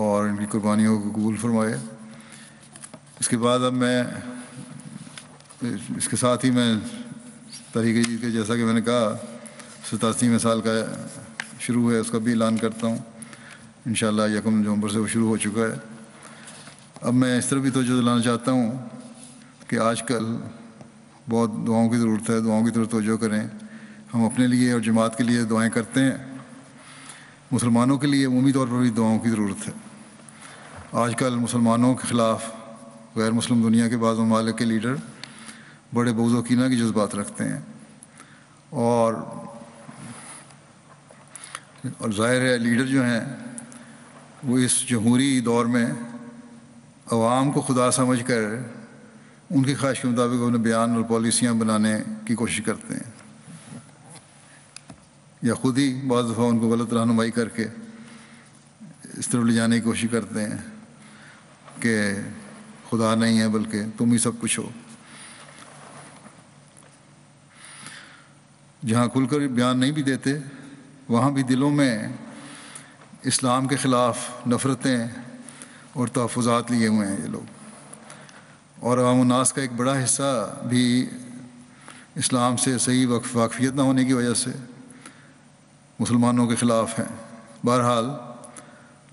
اور ان کی قربانیوں کو قبول فرمائے۔ اس کے بعد اب میں اس کے ساتھ ہی میں تحریک جدید کے جیسا کہ میں نے کہا 87ویں سال کا شروع ہے اس کا بھی اعلان کرتا ہوں. انشاءاللہ 1 نومبر سے وہ شروع ہو چکا ہے. اب میں اس طرح بھی توجہ دلانا چاہتا ہوں کہ آج کل بہت دعاؤں کی ضرورت ہے. دعاؤں کی طرف توجہ کریں. ہم اپنے لیے اور جماعت کے لیے دعائیں کرتے ہیں. مسلمانوں کے لیے عمومی طور پر بھی دعاؤں کی ضرورت ہے. آج کل مسلمانوں کے خلاف غیر مسلم دنیا کے بعض ممالک کے لیڈر بڑے بغض و کینہ کے جذبات رکھتے ہیں، اور ظاہر ہے لیڈر جو ہیں وہ اس جمہوری دور میں عوام کو خدا سمجھ کر ان کی خواہش کے مطابق اپنے بیان اور پالیسیاں بنانے کی کوشش کرتے ہیں، یا خود ہی بعض دفعہ ان کو غلط رہنمائی کر کے اس طرف لے جانے کی کوشش کرتے ہیں کہ خدا نہیں ہے بلکہ تم ہی سب کچھ ہو. جہاں کھل کر بیان نہیں بھی دیتے وہاں بھی دلوں میں اسلام کے خلاف نفرتیں اور تحفظات لیے ہوئے ہیں یہ لوگ، اور عوام الناس کا ایک بڑا حصہ بھی اسلام سے صحیح واقفیت نہ ہونے کی وجہ سے مسلمانوں کے خلاف ہیں. بہرحال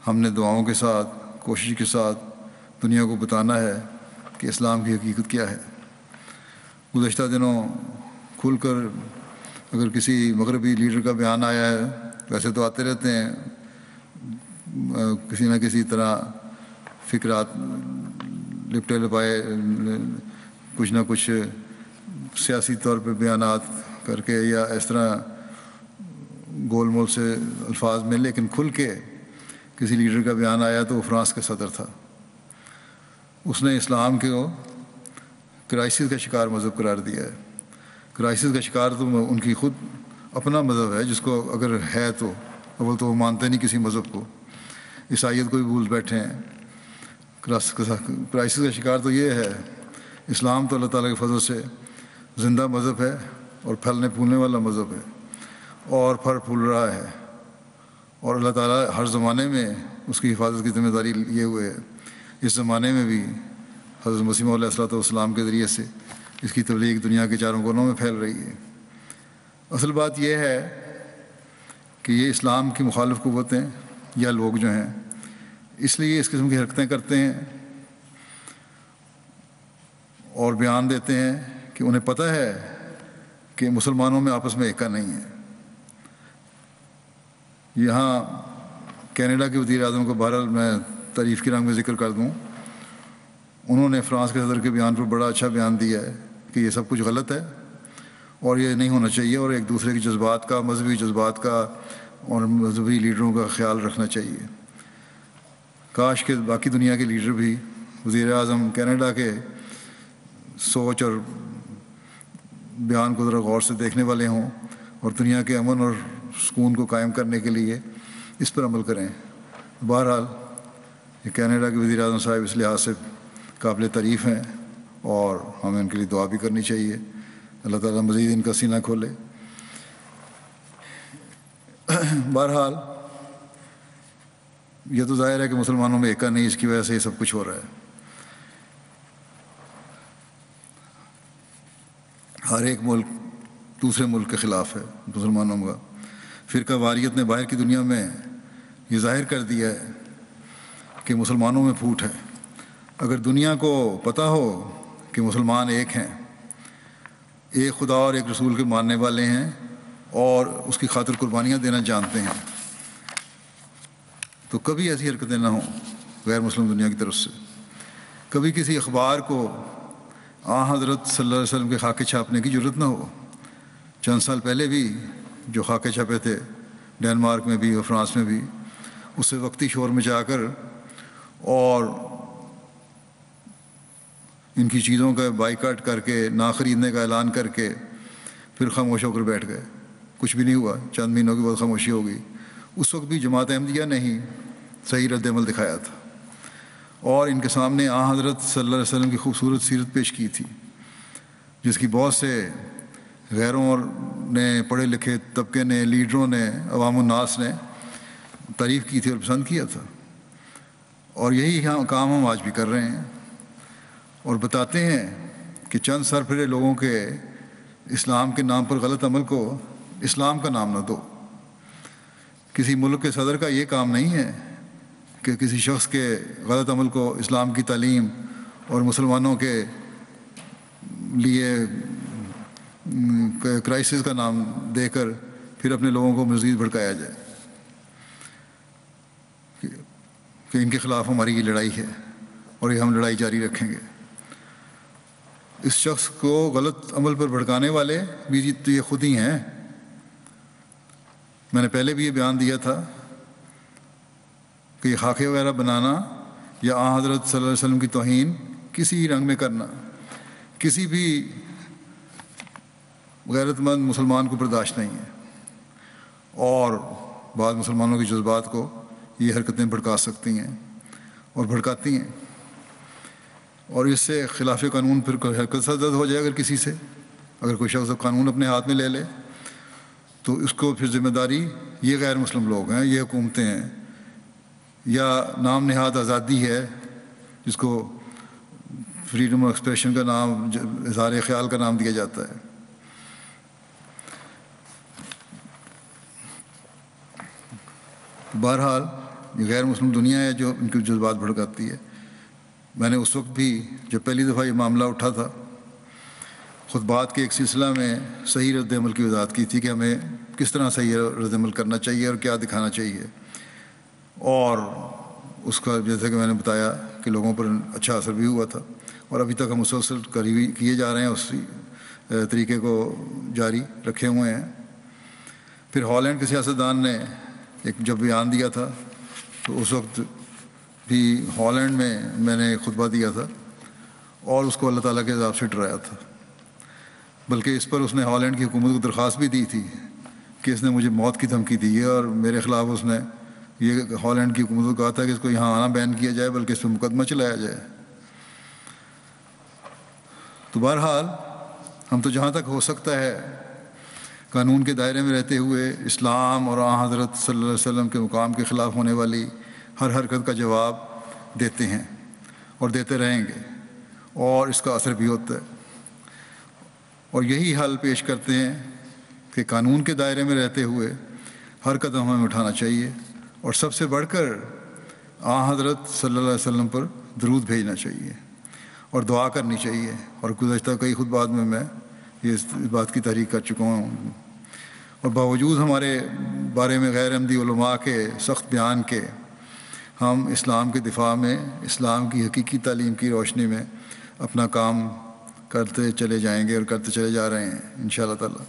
ہم نے دعاؤں کے ساتھ کوشش کے ساتھ دنیا کو بتانا ہے کہ اسلام کی حقیقت کیا ہے. گزشتہ دنوں کھل کر اگر کسی مغربی لیڈر کا بیان آیا ہے، ویسے تو آتے رہتے ہیں کسی نہ کسی طرح فکرات لپٹے لپائے، کچھ نہ کچھ سیاسی طور پہ بیانات کر کے یا اس طرح گول مول سے الفاظ میں، لیکن کھل کے کسی لیڈر کا بیان آیا تو وہ فرانس کا صدر تھا. اس نے اسلام کو کرائسس کا شکار مذہب قرار دیا ہے. کرائسس کا شکار تو ان کی خود اپنا مذہب ہے، جس کو اگر ہے تو اول تو وہ مانتے نہیں کسی مذہب کو، عیسائیت کو بھی بھول بیٹھے ہیں. کرائسس کا شکار تو یہ ہے. اسلام تو اللہ تعالیٰ کے فضل سے زندہ مذہب ہے اور پھلنے پھولنے والا مذہب ہے، اور پھل پھول رہا ہے، اور اللہ تعالیٰ ہر زمانے میں اس کی حفاظت کی ذمہ داری لیے ہوئے ہے. اس زمانے میں بھی حضرت مسیح موعود علیہ السلام کے ذریعے سے اس کی تبلیغ دنیا کے چاروں کونوں میں پھیل رہی ہے. اصل بات یہ ہے کہ یہ اسلام کی مخالف قوتیں یا لوگ جو ہیں اس لیے اس قسم کی حرکتیں کرتے ہیں اور بیان دیتے ہیں کہ انہیں پتہ ہے کہ مسلمانوں میں آپس میں ایکا نہیں ہے. یہاں کینیڈا کے وزیر اعظم کو بہرحال میں تعریف کی رنگ میں ذکر کر دوں. انہوں نے فرانس کے صدر کے بیان پر بڑا اچھا بیان دیا ہے کہ یہ سب کچھ غلط ہے اور یہ نہیں ہونا چاہیے، اور ایک دوسرے کے جذبات کا، مذہبی جذبات کا اور مذہبی لیڈروں کا خیال رکھنا چاہیے. کاش کہ باقی دنیا کے لیڈر بھی وزیر اعظم کینیڈا کے سوچ اور بیان کو ذرا غور سے دیکھنے والے ہوں اور دنیا کے امن اور سکون کو قائم کرنے کے لیے اس پر عمل کریں. بہرحال یہ کینیڈا کے وزیر اعظم صاحب اس لحاظ سے قابل تعریف ہیں اور ہمیں ان کے لیے دعا بھی کرنی چاہیے. اللہ تعالیٰ مزید ان کا سینہ کھولے. بہرحال یہ تو ظاہر ہے کہ مسلمانوں میں ایکا نہیں، اس کی وجہ سے یہ سب کچھ ہو رہا ہے. ہر ایک ملک دوسرے ملک کے خلاف ہے. مسلمانوں کا فرقہ واریت نے باہر کی دنیا میں یہ ظاہر کر دیا ہے کہ مسلمانوں میں پھوٹ ہے. اگر دنیا کو پتہ ہو کہ مسلمان ایک ہیں، ایک خدا اور ایک رسول کے ماننے والے ہیں اور اس کی خاطر قربانیاں دینا جانتے ہیں، تو کبھی ایسی حرکتیں نہ ہوں غیر مسلم دنیا کی طرف سے. کبھی کسی اخبار کو حضرت صلی اللہ علیہ وسلم کے خاکے چھاپنے کی ضرورت نہ ہو. چند سال پہلے بھی جو خاکے چھپے تھے ڈنمارک میں بھی اور فرانس میں بھی، اس سے وقتی شور مچا کر اور ان کی چیزوں کا بائیکاٹ کر کے، نہ خریدنے کا اعلان کر کے پھر خاموش ہو کر بیٹھ گئے. کچھ بھی نہیں ہوا. چند مہینوں کے بعد خاموشی ہو گئی. اس وقت بھی جماعت احمدیہ نے ہی صحیح رد عمل دکھایا تھا اور ان کے سامنے حضرت صلی اللہ علیہ وسلم کی خوبصورت سیرت پیش کی تھی، جس کی بہت سے غیروں نے، پڑھے لکھے طبقے نے، لیڈروں نے، عوام الناس نے تعریف کی تھی اور پسند کیا تھا. اور یہی کام ہم آج بھی کر رہے ہیں اور بتاتے ہیں کہ چند سر پھرے لوگوں کے اسلام کے نام پر غلط عمل کو اسلام کا نام نہ دو. کسی ملک کے صدر کا یہ کام نہیں ہے کہ کسی شخص کے غلط عمل کو اسلام کی تعلیم اور مسلمانوں کے لیے کرائسس کا نام دے کر پھر اپنے لوگوں کو مزید بھڑکایا جائے کہ ان کے خلاف ہماری یہ لڑائی ہے اور یہ ہم لڑائی جاری رکھیں گے۔ اس شخص کو غلط عمل پر بھڑکانے والے بھی تو یہ خود ہی ہیں۔ میں نے پہلے بھی یہ بیان دیا تھا کہ یہ خاکے وغیرہ بنانا یا آن حضرت صلی اللہ علیہ وسلم کی توہین کسی رنگ میں کرنا کسی بھی غیرت مند مسلمان کو برداشت نہیں ہے، اور بعض مسلمانوں کے جذبات کو یہ حرکتیں بھڑکا سکتی ہیں اور بھڑکاتی ہیں، اور اس سے خلاف قانون پھر کوئی حرکت صدر ہو جائے۔ اگر کسی سے اگر کوئی شخص قانون اپنے ہاتھ میں لے لے تو اس کو پھر ذمہ داری یہ غیر مسلم لوگ ہیں، یہ حکومتیں ہیں، یا نام نہاد آزادی ہے جس کو فریڈم آف ایکسپریشن کا نام، اظہار خیال کا نام دیا جاتا ہے۔ بہرحال یہ غیر مسلم دنیا ہے جو ان کے جذبات بھڑکاتی ہے۔ میں نے اس وقت بھی جب پہلی دفعہ یہ معاملہ اٹھا تھا خطبات کے ایک سلسلہ میں صحیح رد عمل کی وضاحت کی تھی کہ ہمیں کس طرح صحیح رد عمل کرنا چاہیے اور کیا دکھانا چاہیے، اور اس کا جیسا کہ میں نے بتایا کہ لوگوں پر اچھا اثر بھی ہوا تھا، اور ابھی تک ہم مسلسل کیے جا رہے ہیں، اسی طریقے کو جاری رکھے ہوئے ہیں۔ پھر ہالینڈ کے سیاستدان نے ایک جب بیان دیا تھا تو اس وقت بھی ہالینڈ میں میں نے خطبہ دیا تھا اور اس کو اللہ تعالیٰ کے عذاب سے ڈرایا تھا، بلکہ اس پر اس نے ہالینڈ کی حکومت کو درخواست بھی دی تھی کہ اس نے مجھے موت کی دھمکی دی ہے، اور میرے خلاف اس نے یہ ہالینڈ کی حکومت کو کہا تھا کہ اس کو یہاں آنا بین کیا جائے، بلکہ اس پہ مقدمہ چلایا جائے۔ تو بہرحال ہم تو جہاں تک ہو سکتا ہے قانون کے دائرے میں رہتے ہوئے اسلام اور آن حضرت صلی اللہ علیہ وسلم کے مقام کے خلاف ہونے والی ہر حرکت کا جواب دیتے ہیں اور دیتے رہیں گے، اور اس کا اثر بھی ہوتا ہے، اور یہی حل پیش کرتے ہیں کہ قانون کے دائرے میں رہتے ہوئے ہر قدم ہمیں اٹھانا چاہیے، اور سب سے بڑھ کر آن حضرت صلی اللہ علیہ وسلم پر درود بھیجنا چاہیے اور دعا کرنی چاہیے، اور گزشتہ کئی خطبات میں یہ اس بات کی تحریک کر چکا ہوں۔ اور باوجود ہمارے بارے میں غیر احمدی علماء کے سخت بیان کے، ہم اسلام کے دفاع میں اسلام کی حقیقی تعلیم کی روشنی میں اپنا کام کرتے چلے جائیں گے اور کرتے چلے جا رہے ہیں انشاءاللہ تعالی۔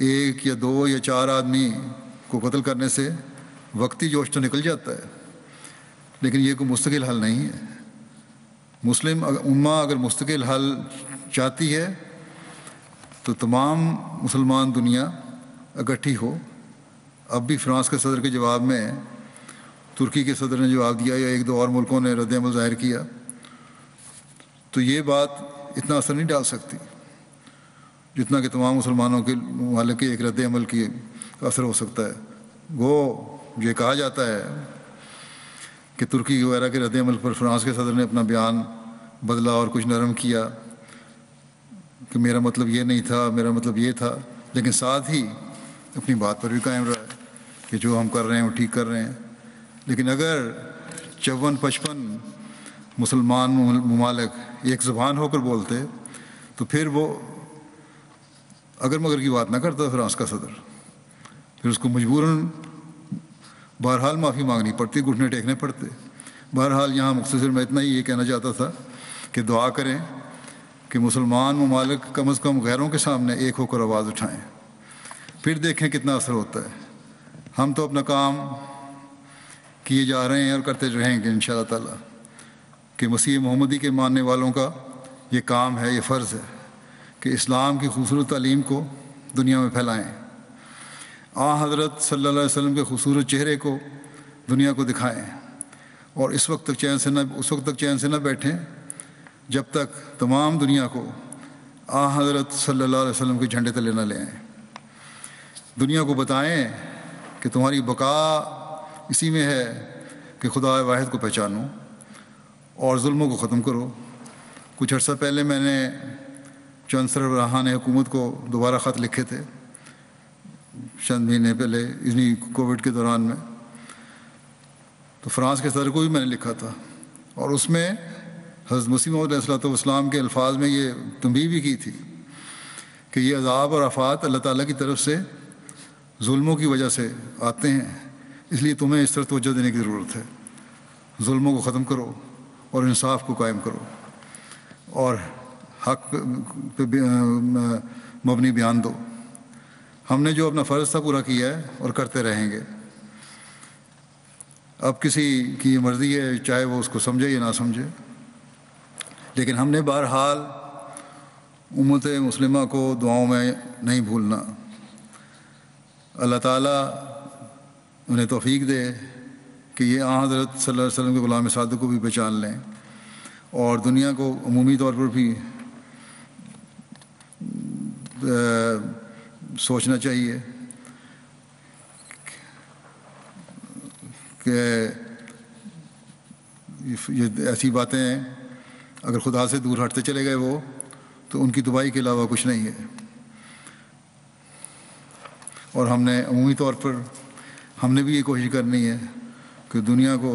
ایک یا دو یا چار آدمی کو قتل کرنے سے وقتی جوش تو نکل جاتا ہے، لیکن یہ کوئی مستقل حل نہیں ہے۔ مسلم امہ اگر مستقل حل چاہتی ہے تو تمام مسلمان دنیا اکٹھی ہو۔ اب بھی فرانس کے صدر کے جواب میں ترکی کے صدر نے جواب دیا، یا ایک دو اور ملکوں نے رد عمل ظاہر کیا، تو یہ بات اتنا اثر نہیں ڈال سکتی جتنا کہ تمام مسلمانوں کے ممالک کے ایک رد عمل کی اثر ہو سکتا ہے۔ وہ یہ کہا جاتا ہے کہ ترکی وغیرہ کے رد عمل پر فرانس کے صدر نے اپنا بیان بدلا اور کچھ نرم کیا کہ میرا مطلب یہ نہیں تھا، میرا مطلب یہ تھا، لیکن ساتھ ہی اپنی بات پر بھی قائم رہا ہے کہ جو ہم کر رہے ہیں وہ ٹھیک کر رہے ہیں۔ لیکن اگر 54-55 مسلمان ممالک ایک زبان ہو کر بولتے تو پھر وہ اگر مگر کی بات نہ کرتا فرانس کا صدر، پھر اس کو مجبوراً بہرحال معافی مانگنی پڑتی، گھٹنے ٹیکنے پڑتے۔ بہرحال یہاں مختصر میں اتنا ہی یہ کہنا چاہتا تھا کہ دعا کریں کہ مسلمان ممالک کم از کم غیروں کے سامنے ایک ہو کر آواز اٹھائیں، پھر دیکھیں کتنا اثر ہوتا ہے۔ ہم تو اپنا کام کیے جا رہے ہیں اور کرتے رہیں گے انشاءاللہ تعالی، کہ مسیح محمدی کے ماننے والوں کا یہ کام ہے، یہ فرض ہے کہ اسلام کی خوبصورت تعلیم کو دنیا میں پھیلائیں، آن حضرت صلی اللہ علیہ وسلم کے خوبصورت چہرے کو دنیا کو دکھائیں، اور اس وقت تک چین سے نہ بیٹھیں جب تک تمام دنیا کو آن حضرت صلی اللہ علیہ وسلم کے جھنڈے تلے نہ لے آئیں۔ دنیا کو بتائیں کہ تمہاری بقا اسی میں ہے کہ خدا واحد کو پہچانو اور ظلموں کو ختم کرو۔ کچھ عرصہ پہلے میں نے چند سربراہان حکومت کو دوبارہ خط لکھے تھے چند مہینے پہلے انہی کووڈ کے دوران میں، تو فرانس کے صدر کو بھی میں نے لکھا تھا، اور اس میں حضرت مسیح موعود علیہ الصلوۃ والسلام کے الفاظ میں یہ تنبیہ بھی کی تھی کہ یہ عذاب اور آفات اللہ تعالیٰ کی طرف سے ظلموں کی وجہ سے آتے ہیں، اس لیے تمہیں اس طرح توجہ دینے کی ضرورت ہے، ظلموں کو ختم کرو اور انصاف کو قائم کرو اور حق پہ مبنی بیان دو۔ ہم نے جو اپنا فرض تھا پورا کیا ہے اور کرتے رہیں گے۔ اب کسی کی مرضی ہے چاہے وہ اس کو سمجھے یا نہ سمجھے، لیکن ہم نے بہرحال امت مسلمہ کو دعاؤں میں نہیں بھولنا۔ اللہ تعالیٰ انہیں توفیق دے کہ یہ حضرت صلی اللہ علیہ وسلم کے غلام صادق کو بھی پہچان لیں، اور دنیا کو عمومی طور پر بھی سوچنا چاہیے کہ یہ ایسی باتیں ہیں اگر خدا سے دور ہٹتے چلے گئے وہ، تو ان کی تباہی کے علاوہ کچھ نہیں ہے۔ اور ہم نے عمومی طور پر ہم نے بھی یہ کوشش کرنی ہے کہ دنیا کو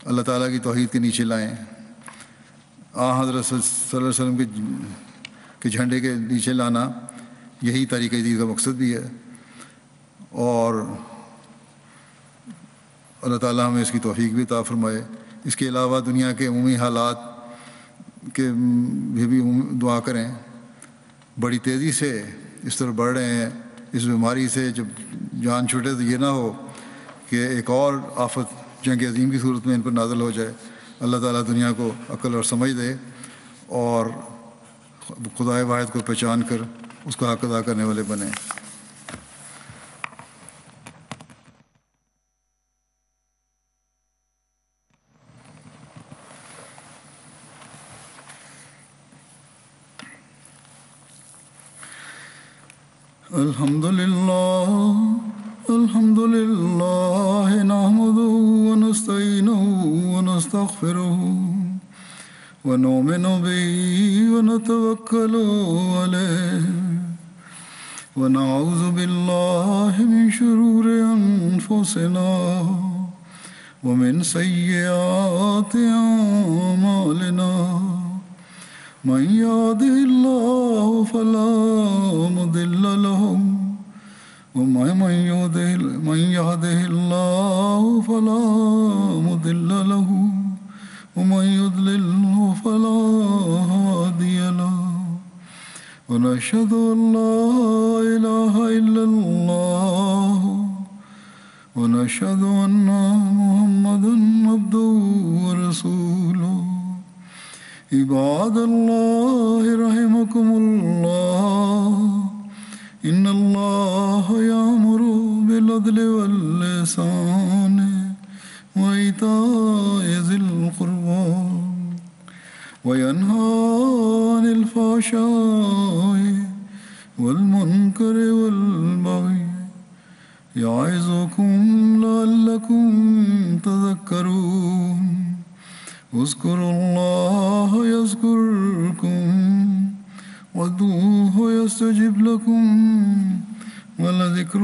اللہ تعالیٰ کی توحید کے نیچے لائیں۔ حضرت صلی اللہ علیہ وسلم کے جھنڈے کے نیچے لانا یہی طریقہ جدید کا مقصد بھی ہے، اور اللہ تعالیٰ ہمیں اس کی توفیق بھی عطا فرمائے۔ اس کے علاوہ دنیا کے عمومی حالات کے بھی دعا کریں۔ بڑی تیزی سے اس طرح بڑھ رہے ہیں، اس بیماری سے جب جان چھوٹے تو یہ نہ ہو کہ ایک اور آفت جنگ عظیم کی صورت میں ان پر نازل ہو جائے۔ اللہ تعالیٰ دنیا کو عقل اور سمجھ دے اور خدائے واحد کو پہچان کر اس کا حق ادا کرنے والے بنیں۔ الحمد للہ نحمده ونستعینه ونستغفره ونؤمن به ونتوکل علیہ ونعوذ باللہ من شرور انفسنا ومن سیئات اعمالنا من يهده الله فلا مضل له ومن يهده الله فلا مضل له ومن يضلل فلا هادي له ونشهد أن لا إله إلا الله ونشهد أن محمدا عبده ورسوله عباد الله رحمكم الله إن الله يأمر بالعدل والإحسان وإيتاء ذي القربى وينهى عن الفحشاء والمنكر والبغي يعظكم لعلكم تذكرون اذكروا الله يذكركم وادعوه يستجب لكم ولذكر